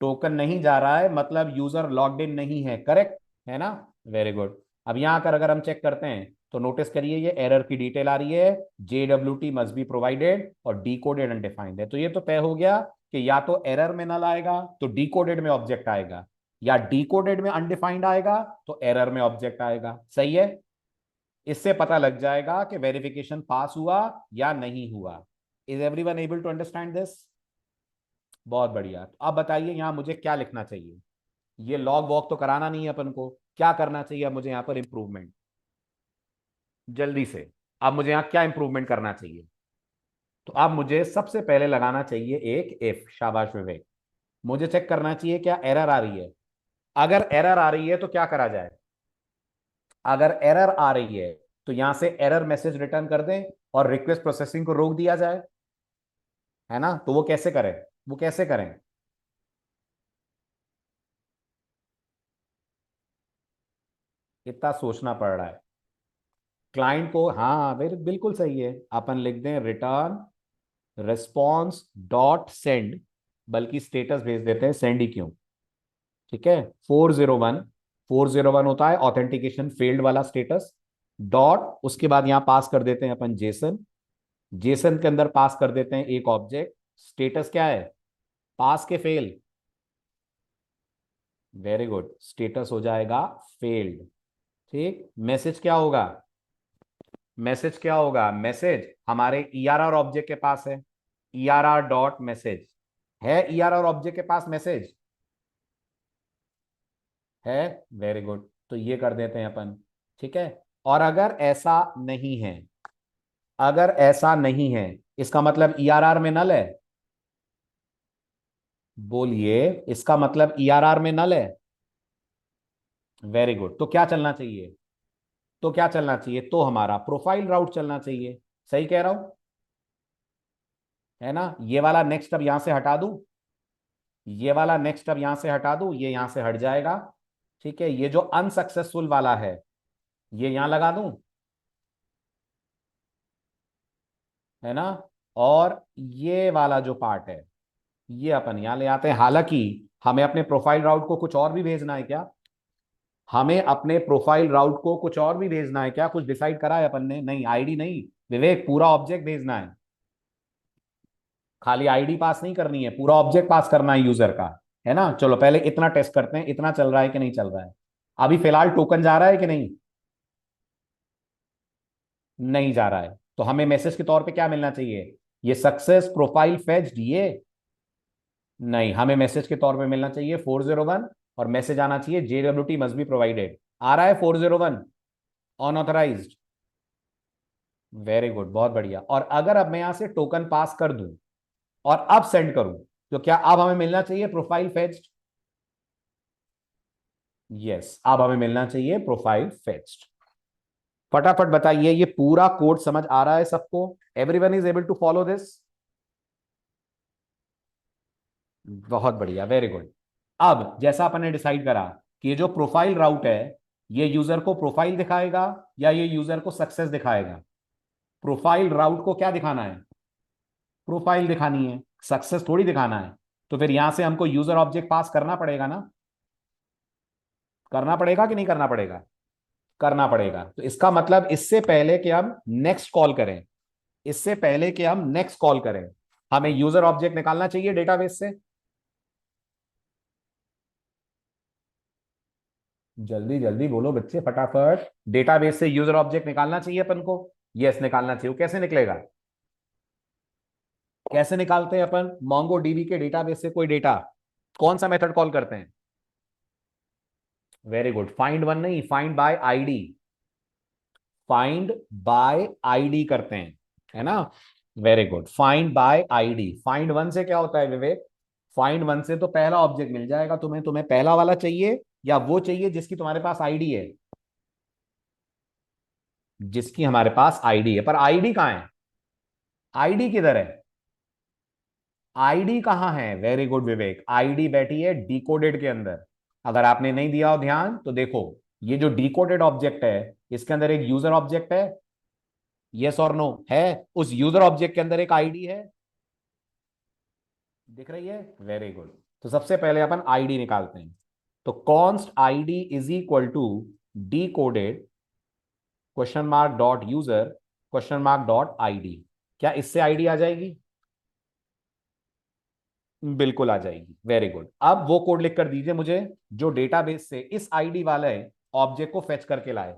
टोकन नहीं जा रहा है मतलब यूजर लॉग्ड इन नहीं है। करेक्ट है ना? Very good. अब यहां आकर अगर हम चेक करते हैं तो नोटिस करिए ये एरर की डिटेल आ रही है, JWT मस्ट बी प्रोवाइडेड और डीकोडेड अनडिफाइंड है। तो ये तो तय हो गया कि या तो एरर में नल आएगा तो डीकोडेड में ऑब्जेक्ट आएगा, या डीकोडेड में अनडिफाइंड आएगा तो एरर में ऑब्जेक्ट आएगा। सही है? इससे पता लग जाएगा कि वेरिफिकेशन पास हुआ या नहीं हुआ। Is everyone able to understand this? बहुत बढ़िया। तो अब बताइए यहां मुझे क्या लिखना चाहिए? ये लॉग वॉक तो कराना नहीं है अपन को, क्या करना चाहिए अब मुझे यहाँ पर इंप्रूवमेंट? जल्दी से, अब मुझे यहाँ क्या इंप्रूवमेंट करना चाहिए? तो अब मुझे सबसे पहले लगाना चाहिए एक इफ। शाबाश विवेक। मुझे चेक करना चाहिए क्या एरर आ रही है। अगर एरर आ रही है तो क्या करा जाए? अगर एरर आ रही है तो यहां से एरर मैसेज रिटर्न कर दें और रिक्वेस्ट प्रोसेसिंग को रोक दिया जाए, है ना? तो वो कैसे करें? वो कैसे करें? इतना सोचना पड़ रहा है क्लाइंट को। हाँ वेरी बिल्कुल सही है। अपन लिख दें रिटर्न रिस्पॉन्स डॉट सेंड, बल्कि स्टेटस भेज देते हैं सेंड ही क्यों। ठीक है, 401, 401 होता है ऑथेंटिकेशन फेल्ड वाला स्टेटस। डॉट, उसके बाद यहां पास कर देते हैं अपन जेसन, जेसन के अंदर पास कर देते हैं एक ऑब्जेक्ट। स्टेटस क्या है? पास के फेल। वेरी गुड, स्टेटस हो जाएगा फेल्ड। ठीक, मैसेज क्या होगा? मैसेज क्या होगा? मैसेज हमारे ईआरआर ऑब्जेक्ट के पास है, ईआरआर डॉट मैसेज। है ईआरआर ऑब्जेक्ट के पास मैसेज? है। वेरी गुड, तो ये कर देते हैं अपन। ठीक है, और अगर ऐसा नहीं है, अगर ऐसा नहीं है, इसका मतलब ईआरआर में नल है। बोलिए, इसका मतलब ईआरआर में नल है। वेरी गुड, तो क्या चलना चाहिए? तो क्या चलना चाहिए? तो हमारा प्रोफाइल राउट चलना चाहिए। सही कह रहा हूं? है ना? ये वाला नेक्स्ट अब यहां से हटा दूं, ये वाला नेक्स्ट अब यहां से हटा दूं, ये यहां से हट जाएगा। ठीक है, ये जो अनसक्सेसफुल वाला है ये यहां लगा दूं, है ना? और ये वाला जो पार्ट है ये अपन यहां ले आते हैं। हालांकि हमें अपने प्रोफाइल राउट को कुछ और भी भेजना है क्या? हमें अपने प्रोफाइल राउट को कुछ और भी भेजना है क्या? कुछ डिसाइड करा है अपन ने? नहीं, आईडी नहीं विवेक, पूरा ऑब्जेक्ट भेजना है। खाली आईडी पास नहीं करनी है, पूरा ऑब्जेक्ट पास करना है यूजर का। है ना? चलो पहले इतना टेस्ट करते हैं, इतना चल रहा है कि नहीं चल रहा है। अभी फिलहाल टोकन जा रहा है कि नहीं? नहीं जा रहा है। तो हमें मैसेज के तौर पे क्या मिलना चाहिए? ये सक्सेस प्रोफाइल फेच्ड, ये नहीं, हमें मैसेज के तौर पे मिलना चाहिए 401, और मैसेज आना चाहिए JWT मस्ट बी प्रोवाइडेड। आ रहा है 401 अनऑथराइज्ड। वेरी गुड, बहुत बढ़िया। और अगर अब मैं यहां से टोकन पास कर दूं और अब सेंड करूं, तो क्या अब हमें मिलना चाहिए प्रोफाइल फेच्ड? यस, अब हमें मिलना चाहिए प्रोफाइल फेच्ड। फटाफट बताइए, ये पूरा कोड समझ आ रहा है सबको? Everyone is able to follow this? बहुत बढ़िया, वेरी गुड। अब जैसा अपन ने डिसाइड करा कि ये जो प्रोफाइल राउट है ये यूजर को प्रोफाइल दिखाएगा या ये यूजर को सक्सेस दिखाएगा? प्रोफाइल राउट को क्या दिखाना है? प्रोफाइल दिखानी है, सक्सेस थोड़ी दिखाना है। तो फिर यहां से हमको यूजर ऑब्जेक्ट पास करना पड़ेगा ना? करना पड़ेगा कि नहीं करना पड़ेगा? करना पड़ेगा। तो इसका मतलब इससे पहले कि हम नेक्स्ट कॉल करें, इससे पहले कि हम नेक्स्ट कॉल करें, हमें यूजर ऑब्जेक्ट निकालना चाहिए डेटाबेस से। जल्दी जल्दी बोलो बच्चे फटाफट। डेटाबेस से यूजर ऑब्जेक्ट निकालना चाहिए अपन को। यस, निकालना चाहिए। वो कैसे निकलेगा? कैसे निकालते हैं अपन मोंगो डीबी के डेटाबेस से कोई डेटा? कौन सा मेथड कॉल करते हैं? Very good. फाइंड वन नहीं, find by ID. Find by ID करते हैं, है ना? Very good. Find by ID. Find one से क्या होता है विवेक? फाइंड वन से तो पहला ऑब्जेक्ट मिल जाएगा तुम्हें। तुम्हें पहला वाला चाहिए या वो चाहिए जिसकी तुम्हारे पास आईडी है? जिसकी हमारे पास आईडी है। पर आईडी कहां है? आईडी किधर है? आईडी कहां है? वेरी गुड विवेक, आईडी बैठी है डिकोडेड के अंदर। अगर आपने नहीं दिया हो ध्यान तो देखो, ये जो डिकोडेड ऑब्जेक्ट है इसके अंदर एक यूजर ऑब्जेक्ट है। यस और नो है? उस यूजर ऑब्जेक्ट के अंदर एक आईडी है, दिख रही है? Very good. तो सबसे पहले अपन आईडी निकालते हैं। तो const ID is equal to decoded question mark dot user question mark dot ID. क्या इससे आईडी आ जाएगी? बिल्कुल आ जाएगी। Very good. अब वो कोड लिख कर दीजिए मुझे जो डेटाबेस से इस आईडी वाले ऑब्जेक्ट को फेच करके लाए।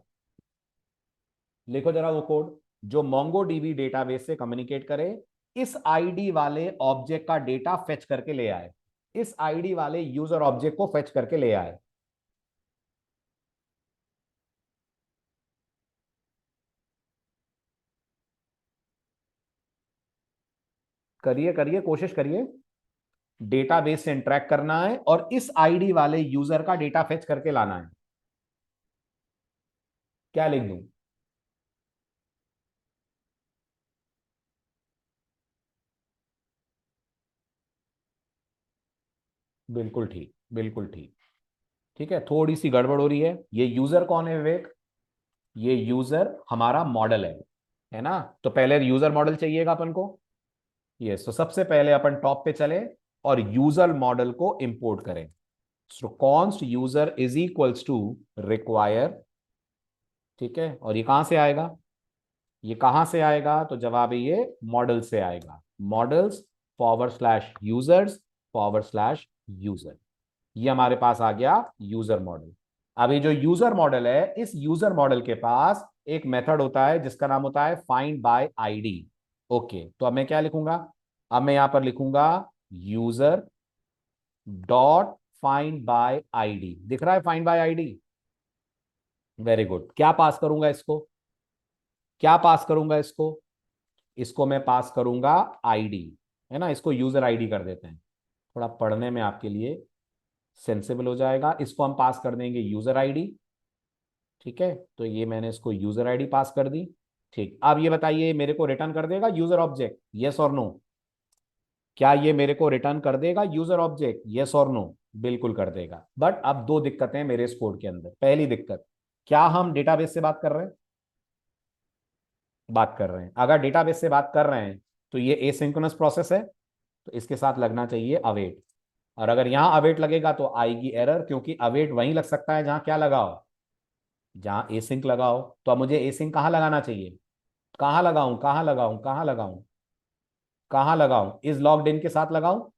लिखो जरा वो कोड जो मोंगो डीबी डेटाबेस से कम्युनिकेट करे, इस आईडी वाले ऑब्जेक्ट का डेटा फेच करके ले आए, इस आईडी वाले यूजर ऑब्जेक्ट को फेच करके ले आए। करिए करिए, कोशिश करिए। डेटाबेस से इंटरेक्ट करना है और इस आईडी वाले यूजर का डेटा फेच करके लाना है। क्या लिख दूं? बिल्कुल ठीक, बिल्कुल ठीक। ठीक है, थोड़ी सी गड़बड़ हो रही है। ये यूजर कौन है विवेक? ये यूजर हमारा मॉडल है ना? तो पहले यूजर मॉडल चाहिएगा अपन को। यस, तो सबसे पहले अपन टॉप पे चले और यूजर मॉडल को इंपोर्ट करें। So const user is equals to require. ठीक है, और ये कहां से आएगा? ये कहां से आएगा? तो जवाब है ये मॉडल से आएगा। Models forward slash users forward slash user. ये हमारे पास आ गया यूजर मॉडल। अब ये जो यूजर मॉडल है, इस यूजर मॉडल के पास एक मेथड होता है जिसका नाम होता है फाइंड बाय आईडी। ओके, तो अब मैं क्या लिखूंगा? अब मैं यहां पर लिखूंगा user dot find by ID. दिख रहा है find by ID? Very good. क्या पास करूंगा इसको? क्या पास करूंगा इसको? इसको मैं पास करूंगा आईडी, है ना? इसको यूजर आईडी कर देते हैं, थोड़ा पढ़ने में आपके लिए सेंसिबल हो जाएगा। इसको हम पास कर देंगे यूजर आईडी। ठीक है, तो ये मैंने इसको यूजर आईडी पास कर दी। ठीक, अब ये बताइए मेरे को रिटर्न कर देगा यूजर ऑब्जेक्ट? यस और नो? क्या ये मेरे को रिटर्न कर देगा यूजर ऑब्जेक्ट? यस और नो? बिल्कुल कर देगा। बट अब दो दिक्कतें हैं मेरे इस कोड के अंदर। पहली दिक्कत, क्या हम डेटाबेस से बात कर रहे हैं? बात कर रहे हैं। अगर डेटाबेस से बात कर रहे हैं तो ये एसिंक्रोनस प्रोसेस है, तो इसके साथ लगना चाहिए अवेट। और अगर यहां अवेट लगेगा तो आएगी एरर, क्योंकि अवेट वहीं लग सकता है जहां क्या लगाओ, जहां एसिंक लगाओ। तो अब मुझे एसिंक कहां लगाना चाहिए? कहां लगाऊं, कहां लगाऊं, कहां लगाऊं? कहां लगाऊं? इज लॉग्ड इन के साथ लगाऊं?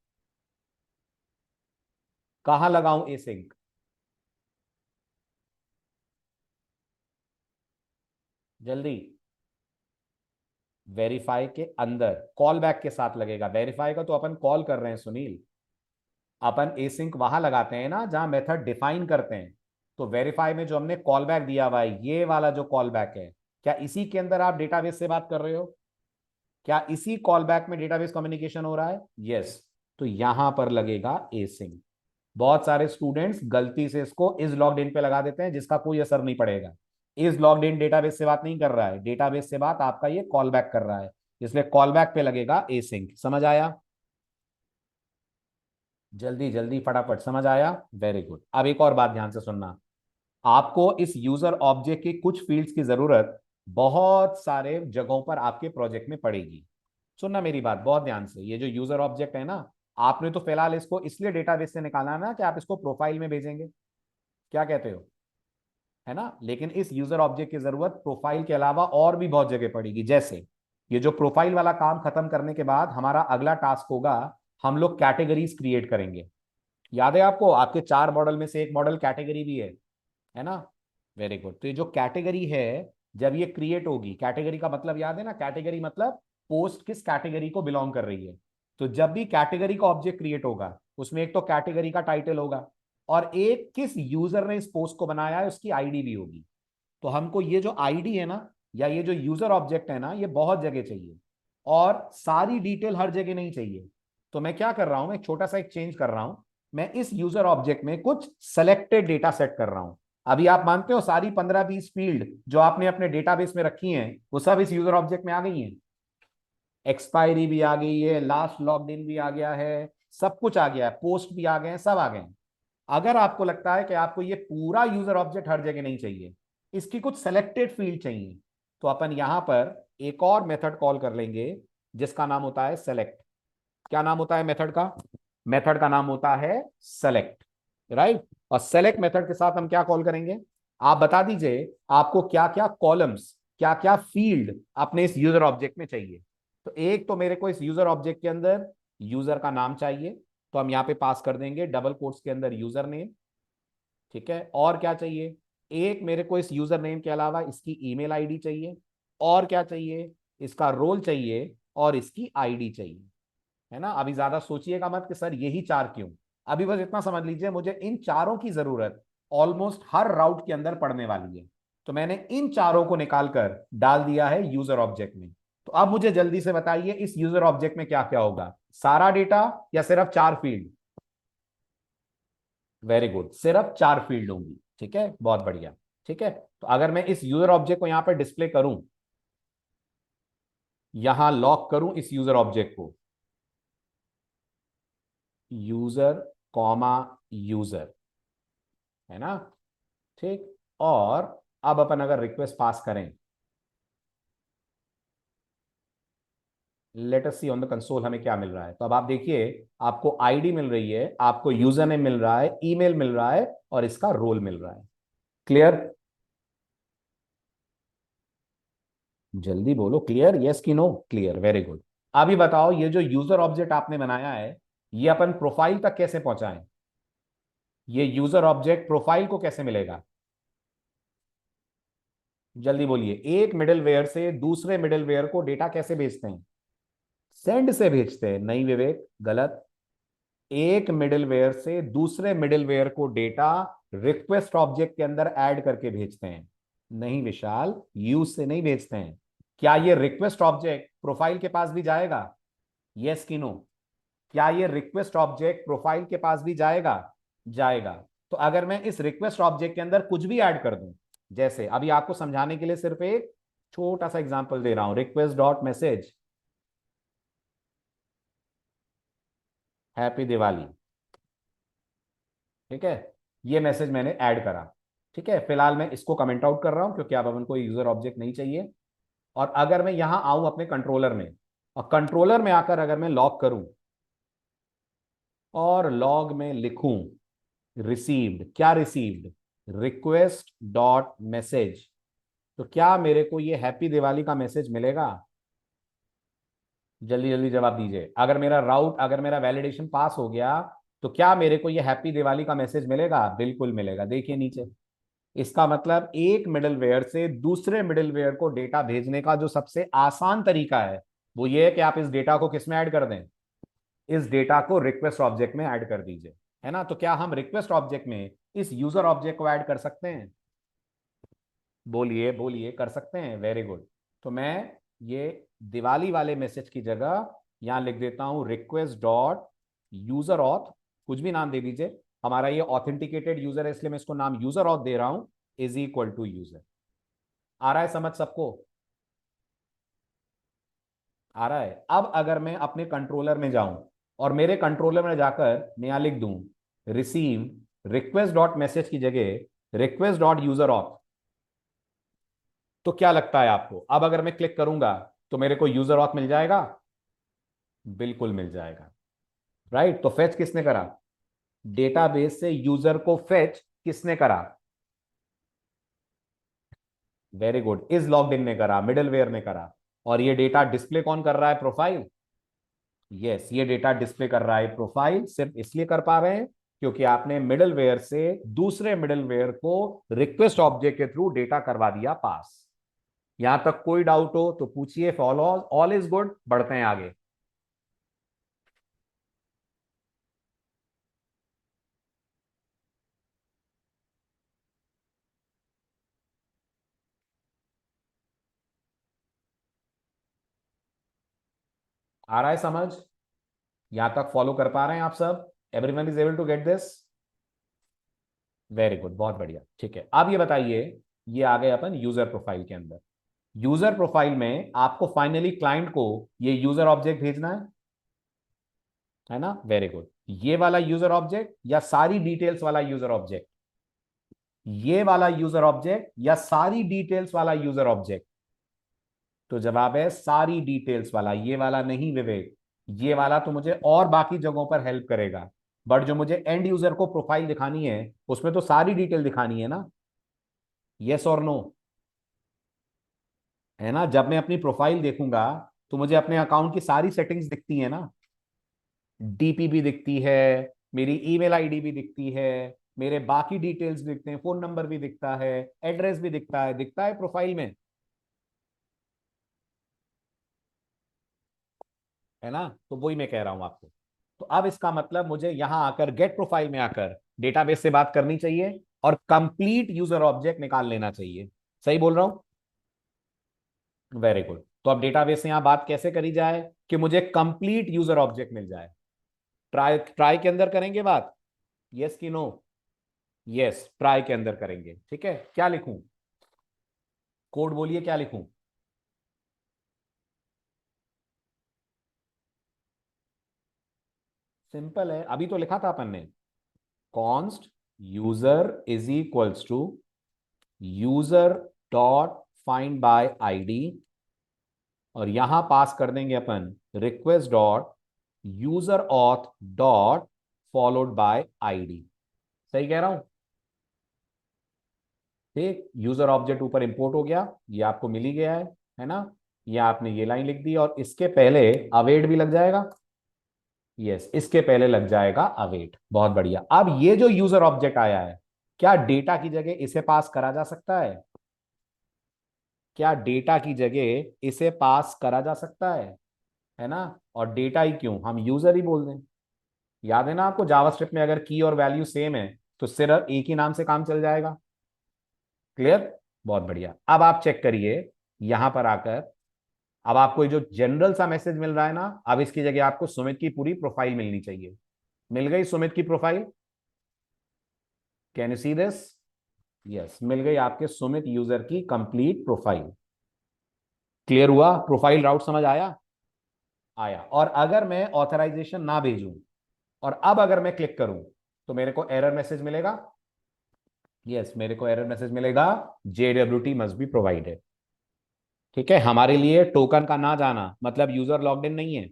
कहां लगाऊं एसिंक? जल्दी। वेरीफाई के अंदर कॉल बैक के साथ लगेगा। वेरीफाई का तो अपन कॉल कर रहे हैं सुनील। अपन एसिंक वहां लगाते हैं ना जहां मेथड डिफाइन करते हैं। तो वेरीफाई में जो हमने कॉल बैक दिया हुआ है, ये वाला जो कॉल बैक है, क्या इसी के अंदर आप डेटाबेस से बात कर रहे हो? क्या इसी कॉल बैक में डेटाबेस कम्युनिकेशन हो रहा है? यस। तो यहां पर लगेगा एसिंक। बहुत सारे स्टूडेंट्स गलती से इसको इज लॉग्ड इन पे लगा देते हैं, जिसका कोई असर नहीं पड़ेगा। इज लॉग्ड इन डेटाबेस से बात नहीं कर रहा है, डेटाबेस से बात आपका ये कॉल बैक कर रहा है, इसलिए कॉल बैक पे लगेगा एसिंक। समझ आया? जल्दी जल्दी फटाफट, समझ आया? Very good. अब एक और बात ध्यान से सुनना। आपको इस यूजर ऑब्जेक्ट की कुछ फील्ड्स की जरूरत बहुत सारे जगहों पर आपके प्रोजेक्ट में पड़ेगी। सुनना मेरी बात बहुत ध्यान से। ये जो यूजर ऑब्जेक्ट है ना, आपने तो फिलहाल इसको इसलिए डेटाबेस से निकाला ना कि आप इसको प्रोफाइल में भेजेंगे। क्या कहते हो? है ना? लेकिन इस यूजर ऑब्जेक्ट की जरूरत प्रोफाइल के अलावा और भी बहुत जगह पड़ेगी। जैसे ये जो प्रोफाइल वाला काम खत्म करने के बाद हमारा अगला टास्क होगा, हम लोग कैटेगरीज क्रिएट करेंगे। याद है आपको? आपके चार मॉडल में से एक मॉडल कैटेगरी भी है। है ना। Very good. तो ये जो कैटेगरी है, जब ये क्रिएट होगी, कैटेगरी का मतलब याद है ना, कैटेगरी मतलब पोस्ट किस कैटेगरी को बिलोंग कर रही है। तो जब भी कैटेगरी का ऑब्जेक्ट क्रिएट होगा, उसमें एक तो कैटेगरी का टाइटल होगा, और एक किस यूजर ने इस पोस्ट को बनाया है उसकी आईडी भी होगी। तो हमको ये जो आईडी है ना, या ये जो यूजर ऑब्जेक्ट है ना, ये बहुत जगह चाहिए, और सारी डिटेल हर जगह नहीं चाहिए। तो मैं क्या कर रहा हूं, मैं छोटा सा एक चेंज कर रहा हूं। मैं इस यूजर ऑब्जेक्ट में कुछ सेलेक्टेड डेटा सेट कर रहा हूं। अभी आप मानते हो सारी 15-20 फील्ड जो आपने अपने डेटाबेस में रखी हैं, वो सब इस यूजर ऑब्जेक्ट में आ गई हैं। एक्सपायरी भी आ गई है, लास्ट लॉग्ड इन भी आ गया है, सब कुछ आ गया है, पोस्ट भी आ गए हैं, सब आ गए हैं। अगर आपको लगता है कि आपको ये पूरा यूजर ऑब्जेक्ट हर जगह नहीं चाहिए, इसकी कुछ सेलेक्टेड फील्ड चाहिए, तो अपन यहां पर एक और मेथड कॉल कर लेंगे, जिसका नाम होता है सेलेक्ट। क्या नाम होता है मेथड का? मेथड का नाम होता है सेलेक्ट, राइट। और सेलेक्ट मेथड के साथ हम क्या कॉल करेंगे? आप बता दीजिए आपको क्या क्या कॉलम्स, क्या क्या फील्ड अपने इस यूजर ऑब्जेक्ट में चाहिए। तो एक तो मेरे को इस यूजर ऑब्जेक्ट के अंदर यूजर का नाम चाहिए, तो हम यहां पे पास कर देंगे डबल कोट्स के अंदर यूजर नेम। ठीक है, और क्या चाहिए? एक मेरे को इस यूजर नेम के अलावा इसकी ईमेल आईडी चाहिए, और क्या चाहिए? इसका रोल चाहिए, और इसकी आईडी चाहिए। है ना। अभी ज्यादा सोचिएगा मत कि सर यही चार क्यों। अभी बस इतना समझ लीजिए, मुझे इन चारों की जरूरत ऑलमोस्ट हर राउट के अंदर पड़ने वाली है। तो मैंने इन चारों को निकालकर डाल दिया है यूजर ऑब्जेक्ट में। तो अब मुझे जल्दी से बताइए इस यूजर ऑब्जेक्ट में क्या क्या होगा? सारा डेटा या सिर्फ चार फील्ड? वेरी गुड, सिर्फ चार फील्ड होंगी। ठीक है, बहुत बढ़िया। ठीक है, तो अगर मैं इस यूजर ऑब्जेक्ट को यहां पर डिस्प्ले करूं, यहां लॉक करूं इस यूजर ऑब्जेक्ट को, यूजर कॉमा यूजर, है ना। ठीक। और अब अपन अगर रिक्वेस्ट पास करें, let us see on the console हमें क्या मिल रहा है। तो अब आप देखिए, आपको आईडी मिल रही है, आपको यूजर नेम मिल रहा है, ईमेल मिल रहा है, और इसका रोल मिल रहा है। क्लियर? जल्दी बोलो, क्लियर? यस कि नो? Clear, very good. अभी बताओ ये जो यूजर ऑब्जेक्ट आपने बनाया है, ये अपन प्रोफाइल तक कैसे पहुंचाएं? ये यूजर ऑब्जेक्ट प्रोफाइल को कैसे मिलेगा? जल्दी बोलिए। एक मिडिलवेयर से दूसरे मिडिलवेयर को डेटा कैसे भेजते हैं? सेंड से भेजते हैं। नहीं विवेक, गलत। एक मिडिलवेयर से दूसरे मिडिलवेयर को डेटा रिक्वेस्ट ऑब्जेक्ट के अंदर ऐड करके भेजते हैं। नहीं विशाल, यूज से नहीं भेजते हैं। क्या ये रिक्वेस्ट ऑब्जेक्ट प्रोफाइल के पास भी जाएगा? यस कि नो? क्या ये रिक्वेस्ट ऑब्जेक्ट प्रोफाइल के पास भी जाएगा? जाएगा। तो अगर मैं इस रिक्वेस्ट ऑब्जेक्ट के अंदर कुछ भी ऐड कर दूं, जैसे अभी आपको समझाने के लिए सिर्फ एक छोटा सा एग्जांपल दे रहा हूं, request dot message happy Diwali. ठीक है, ये मैसेज मैंने ऐड करा। ठीक है, फिलहाल मैं इसको कमेंट आउट कर रहा हूं क्योंकि अब अपन को यूजर ऑब्जेक्ट नहीं चाहिए। और अगर मैं यहां आऊं अपने कंट्रोलर में, और कंट्रोलर में आकर अगर मैं लॉग करूं, और लॉग में लिखूं रिसीव्ड, क्या रिसीव्ड? Request dot message. तो क्या मेरे को ये हैप्पी दिवाली का मैसेज मिलेगा? जल्दी जल्दी जवाब दीजिए। अगर मेरा राउट, अगर मेरा वैलिडेशन पास हो गया, तो क्या मेरे को ये हैप्पी दिवाली का मैसेज मिलेगा? बिल्कुल मिलेगा। देखिए नीचे, इसका मतलब एक मिडलवेयर से दूसरे मिडलवेयर को डेटा भेजने का जो सबसे आसान तरीका है, वो ये है कि आप इस डेटा को किसमें ऐड कर दें? इस डेटा को रिक्वेस्ट ऑब्जेक्ट में ऐड कर दीजिए। है ना। तो क्या हम रिक्वेस्ट ऑब्जेक्ट में इस यूजर ऑब्जेक्ट को ऐड कर सकते हैं? बोलिए बोलिए, कर सकते हैं। Very good. तो मैं ये दिवाली वाले मैसेज की जगह यहां लिख देता हूं रिक्वेस्ट डॉट यूजर ऑथ, कुछ भी नाम दे दीजिए। हमारा ये ऑथेंटिकेटेड यूजर है, इसलिए मैं इसको नाम यूजर ऑथ दे रहा हूं, इज इक्वल टू यूजर। आ रहा है समझ सबको? आ रहा है। अब अगर मैं अपने कंट्रोलर में जाऊं, और मेरे कंट्रोलर में जाकर मैं यहां लिख दूं रिसीव रिक्वेस्ट डॉट मैसेज की जगह रिक्वेस्ट डॉट यूजर ऑथ, तो क्या लगता है आपको अब अगर मैं क्लिक करूंगा तो मेरे को यूजर ऑथ मिल जाएगा? बिल्कुल मिल जाएगा। राइट। तो फेच किसने करा? डेटाबेस से यूजर को फेच किसने करा? वेरी गुड, इज लॉग्ड इन ने करा, मिडलवेयर ने करा। और ये डेटा डिस्प्ले कौन कर रहा है? प्रोफाइल। यस, ये डेटा डिस्प्ले कर रहा है प्रोफाइल। सिर्फ इसलिए कर पा रहे हैं क्योंकि आपने मिडलवेयर से दूसरे मिडलवेयर को रिक्वेस्ट ऑब्जेक्ट के थ्रू डेटा करवा दिया पास। यहां तक कोई डाउट हो तो पूछिए। फॉलो, ऑल इज गुड, बढ़ते हैं आगे। आ रहा है समझ? यहां तक फॉलो कर पा रहे हैं आप सब? Everyone is able to get this? Very good, बहुत बढ़िया। ठीक है, अब ये बताइए, ये आ गए अपन यूजर प्रोफाइल के अंदर। यूजर प्रोफाइल में आपको फाइनली क्लाइंट को ये यूजर ऑब्जेक्ट भेजना है ना? Very good. ये वाला यूजर ऑब्जेक्ट या सारी डिटेल्स वाला यूजर ऑब्जेक्ट? ये वाला यूजर ऑब्जेक्ट या सारी डिटेल्स वाला यूजर ऑब्जेक्ट? तो जवाब है सारी डिटेल्स वाला, ये वाला नहीं विवेक। ये वाला तो मुझे और बाकी जगहों पर हेल्प करेगा, बट जो मुझे एंड यूजर को प्रोफाइल दिखानी है उसमें तो सारी डिटेल दिखानी है ना। यस और नो? है ना? जब मैं अपनी प्रोफाइल देखूंगा तो मुझे अपने अकाउंट की सारी सेटिंग्स दिखती है ना। डीपी भी दिखती है, मेरी ईमेल आईडी भी दिखती है, मेरे बाकी डिटेल्स भी दिखते हैं, फोन नंबर भी दिखता है, एड्रेस भी दिखता है प्रोफाइल में। है ना? तो वही मैं कह रहा हूं आपको। तो अब इसका मतलब मुझे यहां आकर गेट प्रोफाइल में आकर डेटाबेस से बात करनी चाहिए और कंप्लीट यूजर ऑब्जेक्ट निकाल लेना चाहिए। सही बोल रहा हूं? Very good. तो अब डेटाबेस से यहां बात कैसे करी जाए कि मुझे कंप्लीट यूजर ऑब्जेक्ट मिल जाए? ट्राई ट्राई के अंदर करेंगे बात? यस कि नो? यस, ट्राई के अंदर करेंगे। ठीक है, क्या लिखूं? कोड बोलिए, क्या लिखूं? सिंपल है, अभी तो लिखा था अपन ने। Const user is equals to user dot find by ID, और यहां पास कर देंगे अपन request dot user auth dot followed by ID. सही कह रहा हूं? ठीक, यूजर ऑब्जेक्ट ऊपर इंपोर्ट हो गया, ये आपको मिल ही गया है ना? ये आपने ये लाइन लिख दी और इसके पहले अवेट भी लग जाएगा। यस, इसके पहले लग जाएगा अवेट। बहुत बढ़िया। अब ये जो यूजर ऑब्जेक्ट आया है, क्या डेटा की जगह इसे पास करा जा सकता है? क्या डेटा की जगह इसे पास करा जा सकता है ना? और डेटा ही क्यों, हम यूजर ही बोल दें। याद है ना आपको, जावास्क्रिप्ट में अगर की और वैल्यू सेम है तो सिर्फ एक ही नाम से काम चल जाएगा। क्लियर? बहुत बढ़िया। अब आप चेक करिए यहां पर आकर, अब आपको ये जो जनरल सा मैसेज मिल रहा है ना, अब इसकी जगह आपको सुमित की पूरी प्रोफाइल मिलनी चाहिए। मिल गई सुमित की profile? Can you see this? Yes, मिल गई आपके सुमित यूजर की कंप्लीट प्रोफाइल। क्लियर हुआ? प्रोफाइल राउट समझ आया? आया। और अगर मैं ऑथराइजेशन ना भेजूं और अब अगर मैं क्लिक करूं तो मेरे को एरर मैसेज मिलेगा। यस, मेरे को एरर मैसेज मिलेगा, JWT मस्ट बी प्रोवाइडेड। ठीक है, हमारे लिए टोकन का ना जाना मतलब यूजर लॉग्ड इन नहीं है।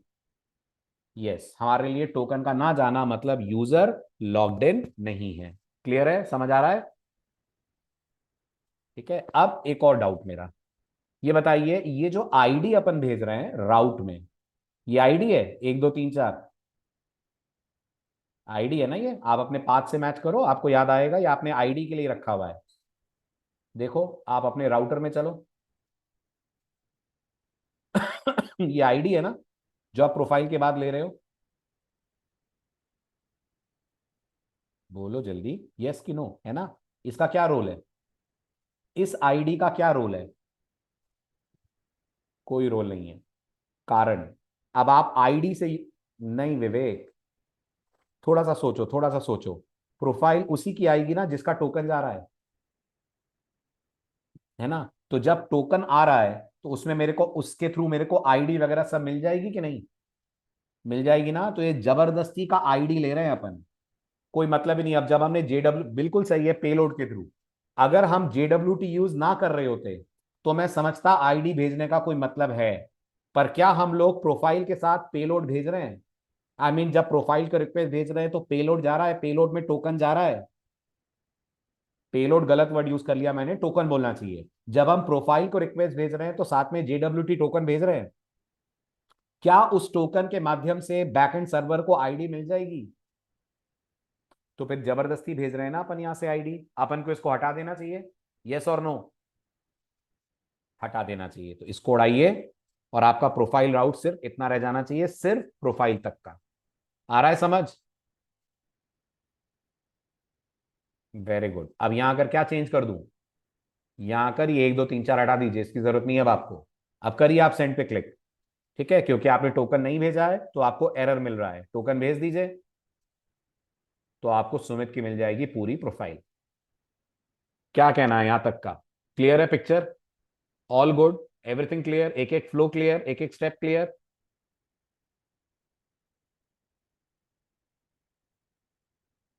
यस, हमारे लिए टोकन का ना जाना मतलब यूजर लॉग्ड इन नहीं है। क्लियर है? समझ आ रहा है? ठीक है, अब एक और डाउट मेरा, ये बताइए, ये जो आईडी अपन भेज रहे हैं राउट में, ये आईडी है 1 2 3 4? आईडी है ना? ये आप अपने पाथ से मैच करो, आपको याद आएगा, ये आपने आईडी के लिए रखा हुआ है। देखो, आप अपने राउटर में चलो। ये आईडी है ना जो आप प्रोफाइल के बाद ले रहे हो? बोलो जल्दी, यस कि नो? है ना? इसका क्या रोल है? इस आईडी का क्या रोल है? कोई रोल नहीं है। कारण, अब आप आईडी से, नहीं विवेक, थोड़ा सा सोचो, थोड़ा सा सोचो। प्रोफाइल उसी की आएगी ना जिसका टोकन जा रहा है ना? तो जब टोकन आ रहा है तो उसमें मेरे को, उसके थ्रू मेरे को आईडी वगैरह सब मिल जाएगी कि नहीं? मिल जाएगी ना? तो ये जबरदस्ती का आईडी ले रहे हैं अपन, कोई मतलब ही नहीं। अब जब हमने जेडब्ल्यू, बिल्कुल सही है, पेलोड के थ्रू, अगर हम JWT यूज ना कर रहे होते तो मैं समझता आईडी भेजने का कोई मतलब है। पर क्या हम लोग प्रोफाइल के साथ पेलोड भेज रहे हैं? आई मीन जब प्रोफाइल का रिक्वेस्ट भेज रहे हैं तो पेलोड जा रहा है, पेलोड में टोकन जा रहा है। पेलोड गलत वर्ड यूज कर लिया मैंने, टोकन बोलना चाहिए। जब हम प्रोफाइल को रिक्वेस्ट भेज रहे हैं तो साथ में JWT टोकन भेज रहे हैं। क्या उस टोकन के माध्यम से बैकएंड सर्वर को आईडी मिल जाएगी? तो फिर जबरदस्ती भेज रहे हैं ना अपन यहां से आईडी, अपन को इसको हटा देना चाहिए, यस और नो? हटा देना चाहिए। तो इसको उड़ाइए और आपका प्रोफाइल राउट सिर्फ इतना रह जाना चाहिए, सिर्फ प्रोफाइल तक का। आ रहा है समझ? Very good. अब यहां आकर क्या चेंज कर दूं? यहां आकर ये 1 2 3 4 हटा दीजिए, इसकी जरूरत नहीं है अब आपको। अब करिए आप सेंड पे क्लिक। ठीक है, क्योंकि आपने टोकन नहीं भेजा है तो आपको एरर मिल रहा है। टोकन भेज दीजिए तो आपको सुमित की मिल जाएगी पूरी प्रोफाइल। क्या कहना है यहां तक का? क्लियर है picture? All good? Everything clear? एक एक फ्लो क्लियर? एक एक स्टेप क्लियर?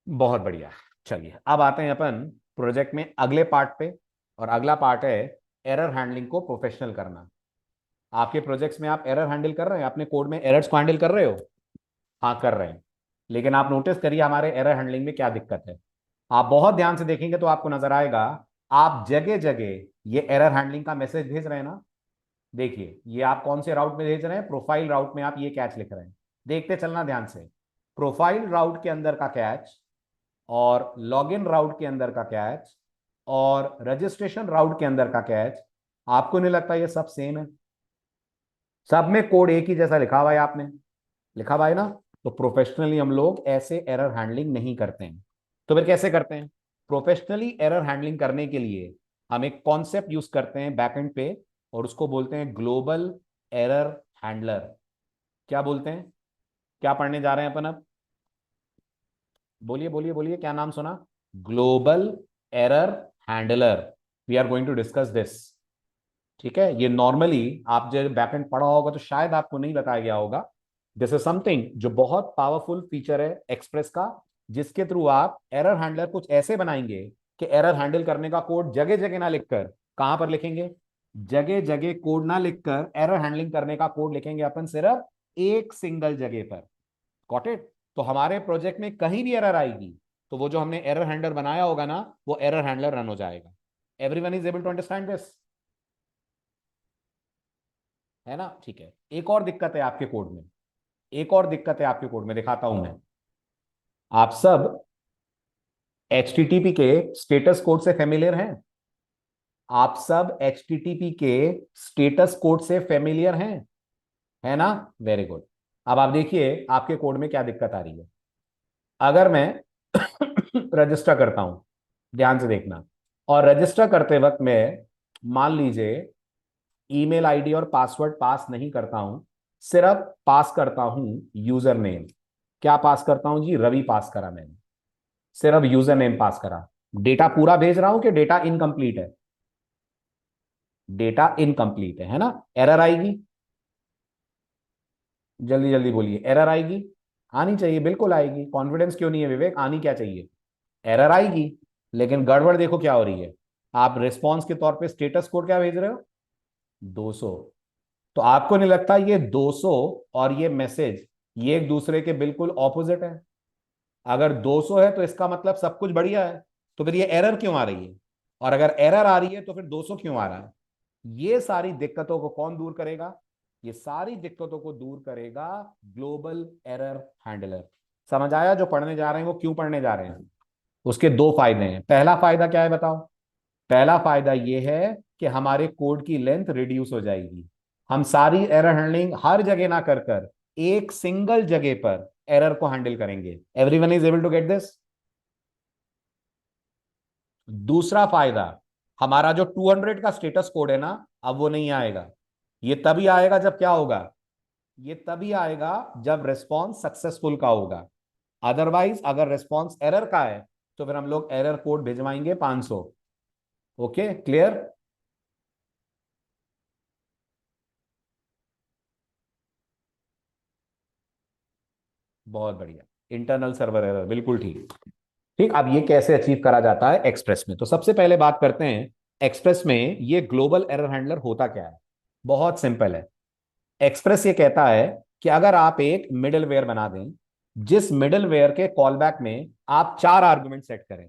बहुत बढ़िया। चलिए अब आते हैं अपन प्रोजेक्ट में अगले पार्ट पे, और अगला पार्ट है एरर हैंडलिंग को प्रोफेशनल करना। आपके प्रोजेक्ट्स में आप एरर हैंडल कर रहे हैं? अपने कोड में एरर्स को हैंडल कर रहे हो? हाँ कर रहे हैं। लेकिन आप नोटिस करिए हमारे एरर हैंडलिंग में क्या दिक्कत है। आप बहुत ध्यान से देखेंगे तो आपको नजर आएगा, आप जगह जगह ये एरर हैंडलिंग का मैसेज भेज रहे हैं ना। देखिए ये आप कौन से राउट में भेज रहे हैं, प्रोफाइल राउट में आप ये कैच लिख रहे हैं। देखते चलना ध्यान से, प्रोफाइल राउट के अंदर का कैच और लॉगिन राउट के अंदर का कैच और रजिस्ट्रेशन राउट के अंदर का कैच, आपको नहीं लगता ये सब सेम है? सब में कोड एक ही जैसा लिखा हुआ है, आपने लिखा हुआ है ना। तो प्रोफेशनली हम लोग ऐसे एरर हैंडलिंग नहीं करते हैं। तो फिर कैसे करते हैं? प्रोफेशनली एरर हैंडलिंग करने के लिए हम एक कॉन्सेप्ट यूज करते हैं बैकएंड पे, और उसको बोलते हैं ग्लोबल एरर हैंडलर। क्या बोलते हैं? क्या पढ़ने जा रहे हैं अपन अब? बोलिए बोलिए बोलिए, क्या नाम सुना? Global error handler. We are going to discuss this. ठीक है, ये नॉर्मली आप जब बैकएंड पढ़ा होगा तो शायद आपको नहीं बताया गया होगा। दिस इज समथिंग जो बहुत पावरफुल फीचर है एक्सप्रेस का, जिसके थ्रू आप एरर हैंडलर कुछ ऐसे बनाएंगे कि एरर हैंडल करने का कोड जगह जगह ना लिखकर, कहां पर लिखेंगे? जगह जगह कोड ना लिखकर एरर हैंडलिंग करने का कोड लिखेंगे अपन सिर्फ एक सिंगल जगह पर। Got it? तो हमारे प्रोजेक्ट में कहीं भी एरर आएगी तो वो जो हमने एरर हैंडलर बनाया होगा ना, वो एरर हैंडलर रन हो जाएगा। Everyone is able to understand this? है ना? ठीक है। एक और दिक्कत है आपके कोड में, एक और दिक्कत है आपके कोड में, दिखाता हूं मैं। आप सब HTTP के स्टेटस कोड से फेमिलियर हैं? आप सब HTTP के स्टेटस कोड से फेमिलियर हैं? है ना? Very good. अब आप देखिए आपके कोड में क्या दिक्कत आ रही है। अगर मैं रजिस्टर करता हूं, ध्यान से देखना, और रजिस्टर करते वक्त मैं मान लीजिए ईमेल आईडी और पासवर्ड पास नहीं करता हूं, सिर्फ पास करता हूं यूजर नेम। क्या पास करता हूं जी? रवि पास करा मैंने, सिर्फ यूजर नेम पास करा। डेटा पूरा भेज रहा हूं कि डेटा इनकम्प्लीट है? डेटा इनकम्प्लीट है ना? एरर आएगी? जल्दी जल्दी बोलिए, एरर आएगी? आनी चाहिए, बिल्कुल आएगी। कॉन्फिडेंस क्यों नहीं है विवेक? आनी क्या चाहिए? एरर आएगी। लेकिन गड़बड़ देखो क्या हो रही है। आप रिस्पॉन्स के तौर पे स्टेटस कोड क्या भेज रहे हो? 200। तो आपको नहीं लगता ये 200 और ये मैसेज ये एक दूसरे के बिल्कुल ऑपोजिट है? अगर 200 है तो इसका मतलब सब कुछ बढ़िया है, तो फिर ये एरर क्यों आ रही है? और अगर एरर आ रही है तो फिर 200 क्यों आ रहा है? ये सारी दिक्कतों को कौन दूर करेगा? ये सारी दिक्कतों को दूर करेगा ग्लोबल एरर हैंडलर। समझ आया जो पढ़ने जा रहे हैं वो क्यों पढ़ने जा रहे हैं? उसके दो फायदे हैं। पहला फायदा क्या है बताओ? पहला फायदा यह है कि हमारे कोड की लेंथ रिड्यूस हो जाएगी। हम सारी एरर हैंडलिंग हर जगह ना कर कर एक सिंगल जगह पर एरर को हैंडल करेंगे। Everyone is able to get this? दूसरा फायदा, हमारा जो 200 का स्टेटस कोड है ना, अब वो नहीं आएगा। ये तभी आएगा जब क्या होगा? ये तभी आएगा जब रिस्पॉन्स सक्सेसफुल का होगा। अदरवाइज अगर रिस्पॉन्स एरर का है तो फिर हम लोग एरर कोड भिजवाएंगे 500। Okay clear? बहुत बढ़िया। इंटरनल सर्वर एरर, बिल्कुल ठीक। ठीक, अब ये कैसे अचीव करा जाता है एक्सप्रेस में? तो सबसे पहले बात करते हैं एक्सप्रेस में ये ग्लोबल एरर हैंडलर होता क्या है। बहुत सिंपल है। एक्सप्रेस ये कहता है कि अगर आप एक मिडलवेयर बना दें, जिस मिडलवेयर के कॉलबैक में आप 4 आर्गुमेंट सेट करें।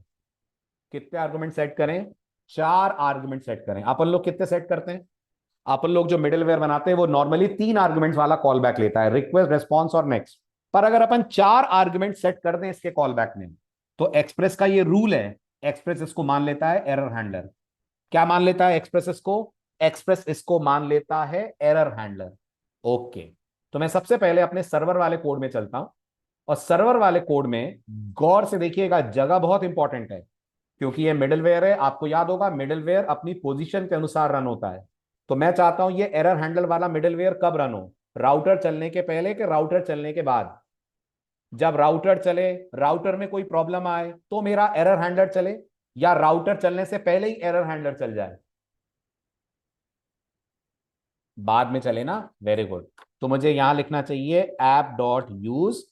कितने आर्गुमेंट सेट करें? 4 आर्गुमेंट सेट करें। अपन लोग कितने सेट करते हैं? अपन लोग जो मिडलवेयर बनाते हैं वो नॉर्मली 3 आर्गुमेंट्स वाला कॉल बैक लेता है, रिक्वेस्ट, रिस्पॉन्स और नेक्स्ट। पर अगर अपन 4 आर्गुमेंट सेट कर दें इसके कॉल बैक में, तो एक्सप्रेस का ये रूल है, एक्सप्रेस इसको मान लेता है एरर हैंडलर। क्या मान लेता है एक्सप्रेस इसको? एक्सप्रेस इसको मान लेता है एरर हैंडलर। ओके, तो मैं सबसे पहले अपने सर्वर वाले कोड में चलता हूं, और सर्वर वाले कोड में गौर से देखिएगा, जगह बहुत इंपॉर्टेंट है, क्योंकि ये मिडलवेयर है। आपको याद होगा मिडलवेयर अपनी पोजीशन के अनुसार रन होता है। तो मैं चाहता हूं ये एरर हैंडल वाला मिडलवेयर कब रन हो, राउटर चलने के पहले कि राउटर चलने के बाद? जब राउटर चले, राउटर में कोई प्रॉब्लम आए तो मेरा एरर हैंडलर चले, या राउटर चलने से पहले ही एरर हैंडलर चल जाए? बाद में चले ना, वेरी गुड। तो मुझे यहां लिखना चाहिए ऐप डॉट यूज,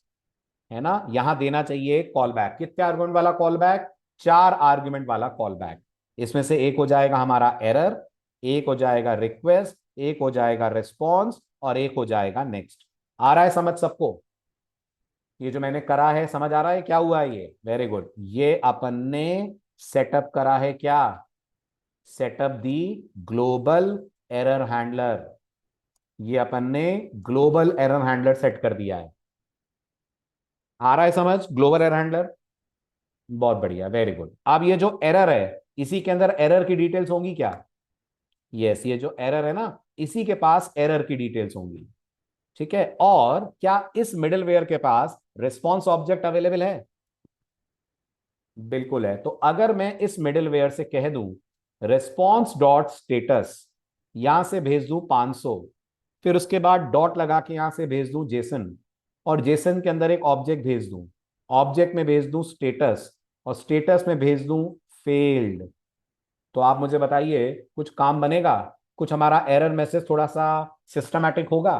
है ना, यहां देना चाहिए कॉल बैक। कितने आर्गुमेंट वाला कॉल बैक? 4 आर्गुमेंट वाला कॉल बैक। इसमें से एक हो जाएगा हमारा एरर, एक हो जाएगा रिक्वेस्ट, एक हो जाएगा रिस्पॉन्स, और एक हो जाएगा नेक्स्ट। आ रहा है समझ सबको? ये जो मैंने करा है समझ आ रहा है क्या हुआ है ये? Very good. ये अपन ने सेटअप करा है क्या? सेटअप दी ग्लोबल एरर हैंडलर। ये अपन ने ग्लोबल एरर हैंडलर सेट कर दिया है। आ रहा है समझ ग्लोबल एरर हैंडलर? बहुत बढ़िया, वेरी गुड। अब ये जो एरर है, इसी के अंदर एरर की डिटेल्स होंगी क्या? यस, ये जो एरर है ना, इसी के पास एरर की डिटेल्स होंगी। ठीक है, और क्या इस मिडलवेयर के पास रिस्पॉन्स ऑब्जेक्ट अवेलेबल है? बिल्कुल है। तो अगर मैं इस मिडलवेयर से कह दूं रिस्पॉन्स डॉट स्टेटस, यहां से भेज दूं 500, फिर उसके बाद डॉट लगा के यहां से भेज दूं जेसन, और जेसन के अंदर एक ऑब्जेक्ट भेज दूं, ऑब्जेक्ट में भेज दूं स्टेटस, और स्टेटस में भेज दूं फेल्ड, तो आप मुझे बताइए कुछ काम बनेगा? कुछ हमारा एरर मैसेज थोड़ा सा सिस्टमैटिक होगा?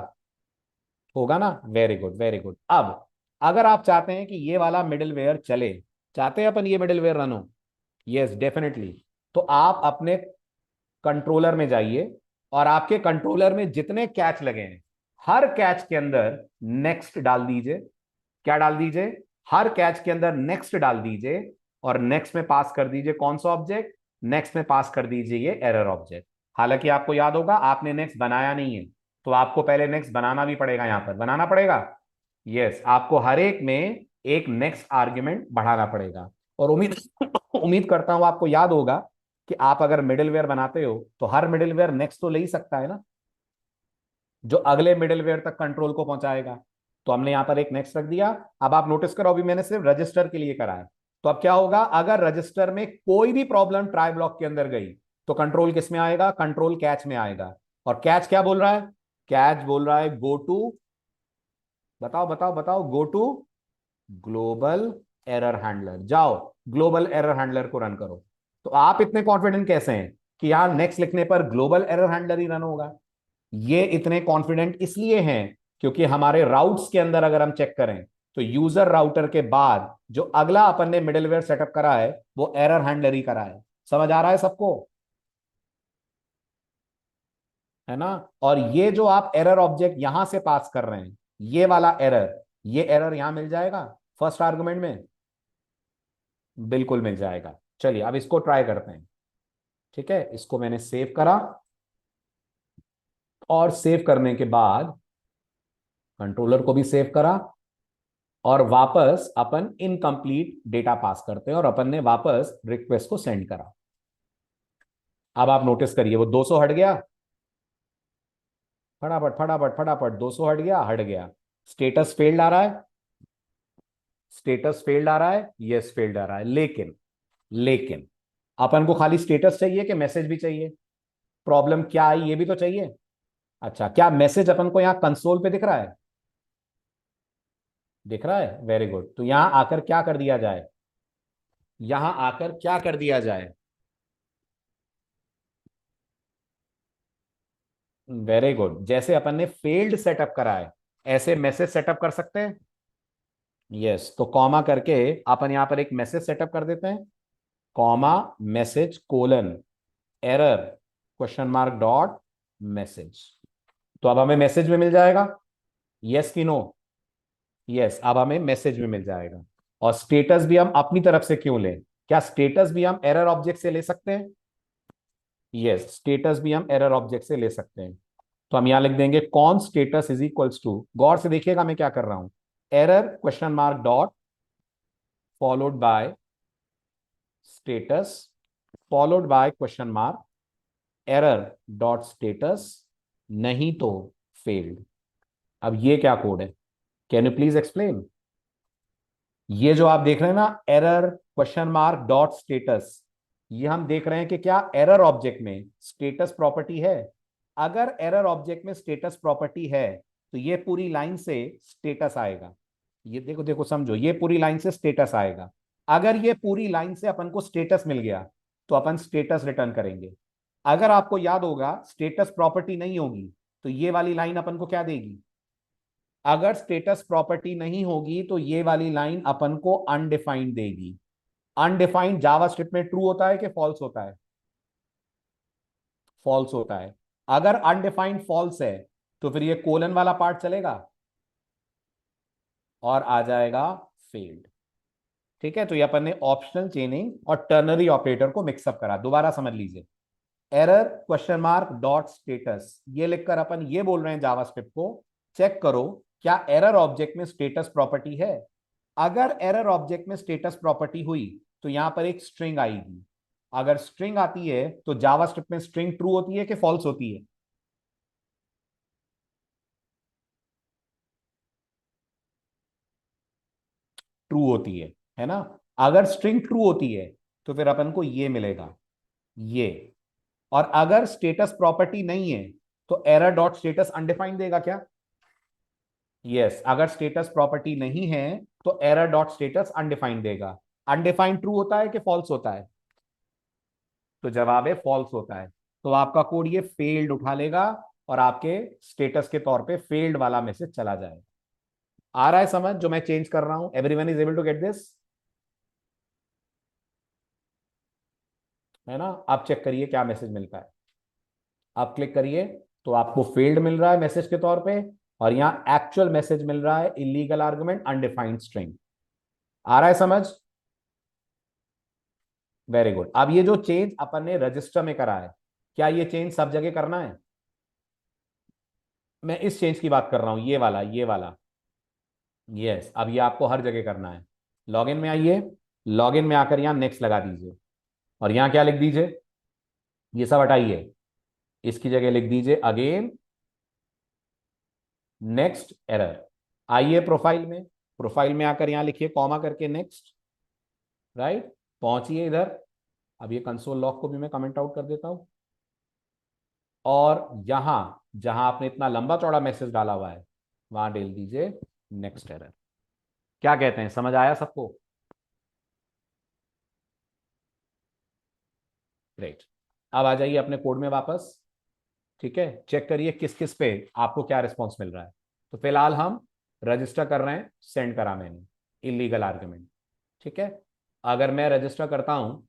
होगा ना, वेरी गुड वेरी गुड। अब अगर आप चाहते हैं कि ये वाला मिडिलवेयर चले, चाहते हैं अपन ये मिडिलवेयर रन हो, यस डेफिनेटली, तो आप अपने कंट्रोलर में जाइए, और आपके कंट्रोलर में जितने कैच लगे हैं, हर कैच के अंदर नेक्स्ट डाल दीजिए। क्या डाल दीजिए? हर कैच के अंदर नेक्स्ट डाल दीजिए, और नेक्स्ट में पास कर दीजिए कौन सा ऑब्जेक्ट? नेक्स्ट में पास कर दीजिए ये एरर ऑब्जेक्ट। हालांकि आपको याद होगा आपने नेक्स्ट बनाया नहीं है, तो आपको पहले नेक्स्ट बनाना भी पड़ेगा, यहां पर बनाना पड़ेगा। यस, आपको हर एक में एक नेक्स्ट आर्ग्यूमेंट बढ़ाना पड़ेगा। और उम्मीद उम्मीद करता हूं आपको याद होगा कि आप अगर मिडिलवेयर बनाते हो तो हर मिडिलवेयर नेक्स्ट तो ले ही सकता है ना, जो अगले मिडिलवेयर तक कंट्रोल को पहुंचाएगा। तो हमने यहां पर एक नेक्स्ट रख दिया। अब आप नोटिस करो, अभी मैंने सिर्फ रजिस्टर के लिए करा है। तो अब क्या होगा, अगर रजिस्टर में कोई भी प्रॉब्लम ट्राई ब्लॉक के अंदर गई, तो कंट्रोल किस में आएगा? कंट्रोल कैच में आएगा। और कैच क्या बोल रहा है? कैच बोल रहा है गो टू, बताओ बताओ बताओ, go to global error handler. जाओ ग्लोबल एरर हैंडलर को रन करो। तो आप इतने कॉन्फिडेंट कैसे हैं कि यार नेक्स्ट लिखने पर ग्लोबल एरर हैंडलर ही रन होगा? ये इतने कॉन्फिडेंट इसलिए हैं क्योंकि हमारे राउट्स के अंदर अगर हम चेक करें, तो यूजर राउटर के बाद जो अगला अपन ने मिडिलवेयर सेटअप करा है वो एरर हैंडलर ही करा है। समझ आ रहा है सबको? है ना? और ये जो आप एरर ऑब्जेक्ट यहां से पास कर रहे हैं, ये वाला एरर, ये एरर यहां मिल जाएगा फर्स्ट आर्गुमेंट में? बिल्कुल मिल जाएगा। चलिए अब इसको ट्राई करते हैं। ठीक है, इसको मैंने सेव करा, और सेव करने के बाद कंट्रोलर को भी सेव करा, और वापस अपन इनकम्प्लीट डेटा पास करते हैं, और अपन ने वापस रिक्वेस्ट को सेंड करा। अब आप नोटिस करिए वो 200 हट गया, फटाफट फटाफट फटाफट 200 हट गया, हट गया। स्टेटस फेल्ड आ रहा है, स्टेटस फेल्ड आ रहा है, यस फेल्ड आ रहा है। लेकिन लेकिन अपन को खाली स्टेटस चाहिए कि मैसेज भी चाहिए? प्रॉब्लम क्या आई ये भी तो चाहिए। अच्छा, क्या मैसेज अपन को यहाँ कंसोल पे दिख रहा है? दिख रहा है, वेरी गुड। तो यहां आकर क्या कर दिया जाए? यहां आकर क्या कर दिया जाए? Very good. जैसे अपन ने फेल्ड सेटअप करा है, ऐसे मैसेज सेटअप कर सकते हैं। यस, तो कॉमा करके अपन यहां पर एक मैसेज सेटअप कर देते हैं, comma message colon error question mark dot message. तो अब हमें मैसेज में मिल जाएगा, यस कि नो? यस, अब हमें मैसेज में मिल जाएगा। और स्टेटस भी हम अपनी तरफ से क्यों लें? क्या स्टेटस भी हम एरर ऑब्जेक्ट से ले सकते हैं? यस, स्टेटस भी हम एरर ऑब्जेक्ट से ले सकते हैं। तो हम यहां लिख देंगे const status is equals to, गौर से देखिएगा मैं क्या कर रहा हूं, error question mark dot followed by status followed by question mark, error dot status, नहीं तो फेल्ड। अब ये क्या कोड है, कैन यू प्लीज एक्सप्लेन? ये जो आप देख रहे हैं ना, error question mark dot status, ये हम देख रहे हैं कि क्या एरर ऑब्जेक्ट में स्टेटस प्रॉपर्टी है? अगर एरर ऑब्जेक्ट में स्टेटस प्रॉपर्टी है तो ये पूरी लाइन से स्टेटस आएगा। ये देखो देखो समझो, ये पूरी लाइन से स्टेटस आएगा। अगर ये पूरी लाइन से अपन को स्टेटस मिल गया तो अपन स्टेटस रिटर्न करेंगे। अगर आपको याद होगा स्टेटस प्रॉपर्टी नहीं होगी तो ये वाली लाइन अपन को क्या देगी? अगर स्टेटस प्रॉपर्टी नहीं होगी तो ये वाली लाइन अपन को अनडिफाइंड देगी। अनडिफाइंड जावास्क्रिप्ट में ट्रू होता है कि फॉल्स होता है? फॉल्स होता है। अगर अनडिफाइंड फॉल्स है तो फिर ये कोलन वाला पार्ट चलेगा और आ जाएगा फेल्ड। ठीक है, तो ये अपन ने ऑप्शनल चेनिंग और टर्नरी ऑपरेटर को मिक्सअप करा। दोबारा समझ लीजिए, error question mark dot status, ये लिखकर अपन ये बोल रहे हैं जावास्क्रिप्ट को, चेक करो क्या एरर ऑब्जेक्ट में स्टेटस प्रॉपर्टी है। अगर एरर ऑब्जेक्ट में स्टेटस प्रॉपर्टी हुई तो यहां पर एक स्ट्रिंग आएगी। अगर स्ट्रिंग आती है तो जावास्क्रिप्ट में स्ट्रिंग ट्रू होती है कि फॉल्स होती है? ट्रू होती है ना? अगर स्ट्रिंग ट्रू होती है तो फिर अपन को ये मिलेगा, ये। और अगर स्टेटस प्रॉपर्टी नहीं है तो एरर डॉट स्टेटस अनडिफाइंड देगा क्या? यस, अगर स्टेटस प्रॉपर्टी नहीं है तो एरर डॉट स्टेटस अनडिफाइंड देगा। अनडिफाइंड ट्रू होता है कि फॉल्स होता है? तो जवाब है फॉल्स होता है। तो आपका कोड ये फेल्ड उठा लेगा और आपके स्टेटस के तौर पे फेल्ड वाला मैसेज चला जाएगा। आ रहा है समझ जो मैं चेंज कर रहा हूं? Everyone is able to get this, है ना? आप चेक करिए क्या मैसेज मिलता है। आप क्लिक करिए तो आपको फेल्ड मिल रहा है मैसेज के तौर पे, और यहां एक्चुअल मैसेज मिल रहा है इलीगल आर्गुमेंट अनडिफाइंड स्ट्रिंग। आ रहा है समझ? Very good. अब ये जो चेंज अपन ने रजिस्टर में करा है, क्या ये चेंज सब जगह करना है? मैं इस चेंज की बात कर रहा हूं, ये वाला। यस, अब ये आपको हर जगह करना है। लॉगिन में आइए, लॉगिन में आकर यहां नेक्स्ट लगा दीजिए और यहां क्या लिख दीजिए, ये सब हटाइए, इसकी जगह लिख दीजिए अगेन नेक्स्ट एरर। आइए प्रोफाइल में, प्रोफाइल में आकर यहां लिखिए कॉमा करके नेक्स्ट, राइट? पहुंचिए इधर। अब ये कंसोल लॉग को भी मैं कमेंट आउट कर देता हूं, और यहां जहां आपने इतना लंबा चौड़ा मैसेज डाला हुआ है वहां डाल दीजिए नेक्स्ट एरर। क्या कहते हैं, समझ आया सबको? ग्रेट। अब आ जाइए अपने कोड में वापस। ठीक है, चेक करिए किस किस पे आपको क्या रिस्पॉन्स मिल रहा है। तो फिलहाल हम रजिस्टर कर रहे हैं, सेंड करा मैंने इलीगल आर्ग्यूमेंट। ठीक है, अगर मैं रजिस्टर करता हूं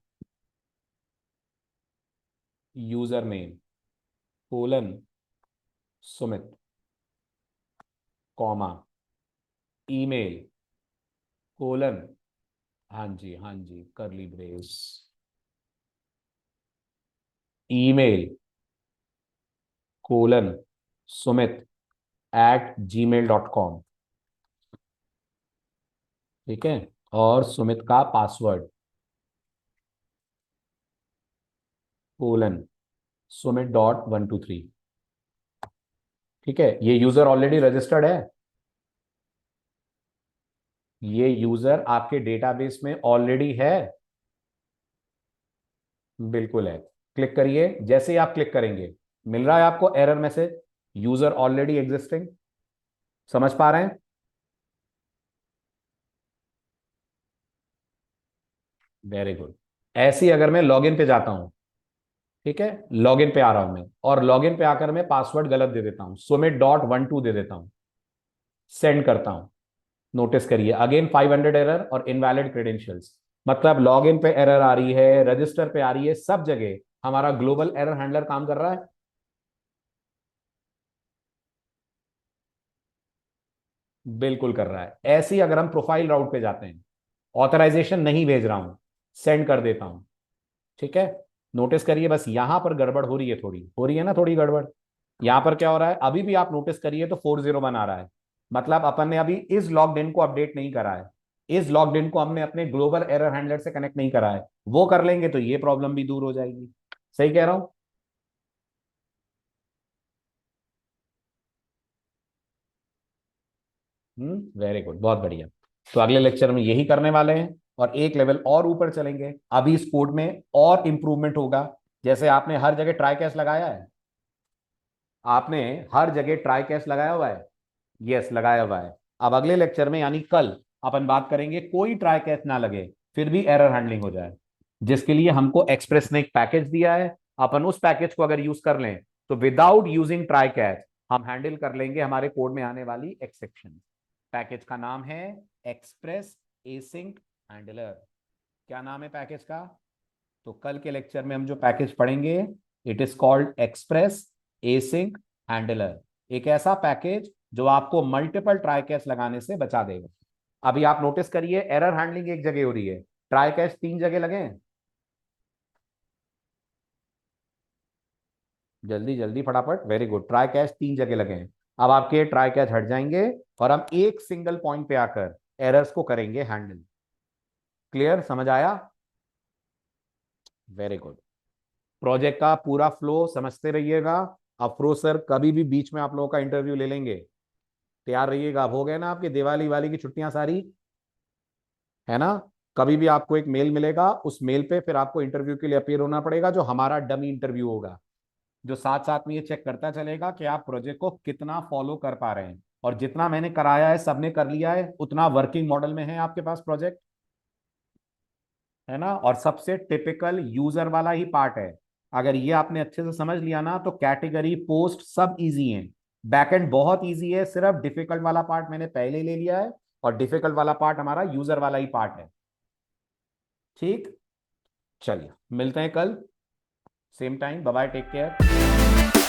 user name colon Sumit comma email colon, हाँ जी करली ब्रेस, ईमेल कोलन sumit@gmail.com। ठीक है, और सुमित का पासवर्ड कोलन sumit:123। ठीक है, ये यूजर ऑलरेडी रजिस्टर्ड है, ये यूजर आपके डेटाबेस में ऑलरेडी है। बिल्कुल है। क्लिक करिए, जैसे ही आप क्लिक करेंगे मिल रहा है आपको error message, user already existing. समझ पा रहे हैं? Very good. ऐसे ही अगर मैं लॉगिन पे जाता हूं, ठीक है, लॉगिन पे आ रहा हूं मैं, और लॉगिन पे आकर मैं पासवर्ड गलत दे देता हूं, सुमित.12 दे देता हूं, सेंड करता हूं। नोटिस करिए अगेन 500 एरर और इनवैलिड क्रेडेंशियल्स। मतलब लॉगिन पे एरर आ रही है, रजिस्टर पे आ रही है, सब जगह हमारा ग्लोबल एरर हैंडलर काम कर रहा है। बिल्कुल कर रहा है। ऐसे ही अगर हम प्रोफाइल राउट पे जाते हैं, ऑथराइजेशन नहीं भेज रहा हूं, सेंड कर देता हूं। ठीक है, नोटिस करिए बस यहां पर गड़बड़ हो रही है, थोड़ी हो रही है ना, थोड़ी गड़बड़। यहां पर क्या हो रहा है, अभी भी आप नोटिस करिए तो 401 आ रहा है। मतलब अपन ने अभी इस लॉग्ड इन को अपडेट नहीं करा है, इस लॉग्ड इन को हमने अपने ग्लोबल एरर हैंडलर से कनेक्ट नहीं करा है, वो कर लेंगे तो ये प्रॉब्लम भी दूर हो जाएगी। सही कह रहा हूं? वेरी गुड, बहुत बढ़िया। तो अगले लेक्चर में यही करने वाले हैं और एक लेवल और ऊपर चलेंगे। अभी इस कोड में और इंप्रूवमेंट होगा। जैसे आपने हर जगह ट्राई कैच लगाया है, आपने हर जगह ट्राई कैच लगाया हुआ है, यस लगाया हुआ है। अब अगले लेक्चर में यानी कल अपन बात करेंगे कोई ट्राई कैच ना लगे फिर भी एरर हैंडलिंग हो जाए, जिसके लिए हमको एक्सप्रेस ने एक पैकेज दिया है। अपन उस पैकेज को अगर यूज कर लें तो विदाउट यूजिंग ट्राई कैच हम हैंडल कर लेंगे हमारे कोड में आने वाली एक्सेप्शन। पैकेज का नाम है एक्सप्रेस एसिंक हैंडलर। क्या नाम है पैकेज का? तो कल के लेक्चर में हम जो पैकेज पढ़ेंगे, it is called express async handler. एक ऐसा पैकेज जो आपको मल्टीपल ट्राई कैच लगाने से बचा देगा। अभी आप नोटिस करिए, एरर हैंडलिंग एक जगह हो रही है, ट्राई कैच 3 जगह लगे हैं। जल्दी जल्दी फटाफट, वेरी गुड, ट्राई कैच 3 जगह लगे हैं। अब आपके ट्राई कैच हट जाएंगे और हम एक सिंगल पॉइंट पे आकर एरर्स को करेंगे हैंडल। क्लियर, समझ आया? Very good. प्रोजेक्ट का पूरा फ्लो समझते रहिएगा। अफरोज सर कभी भी बीच में आप लोगों का इंटरव्यू ले लेंगे, तैयार रहिएगा। अब हो गए ना आपकी दिवाली वाली की छुट्टियां सारी, है ना? कभी भी आपको एक मेल मिलेगा, उस मेल पे फिर आपको इंटरव्यू के लिए अपीयर होना पड़ेगा, जो हमारा डमी इंटरव्यू होगा, जो साथ साथ में ये चेक करता चलेगा कि आप प्रोजेक्ट को कितना फॉलो कर पा रहे हैं। और जितना मैंने कराया है सबने कर लिया है, उतना वर्किंग मॉडल में है आपके पास प्रोजेक्ट, है ना? और सबसे टिपिकल यूजर वाला ही पार्ट है। अगर ये आपने अच्छे से समझ लिया ना तो कैटेगरी पोस्ट सब इजी है। बैकएंड बहुत इजी है, सिर्फ डिफिकल्ट वाला पार्ट मैंने पहले ले लिया है, और डिफिकल्ट वाला पार्ट हमारा यूजर वाला ही पार्ट है। ठीक, चलिए मिलते हैं कल same time. Bye bye, take care.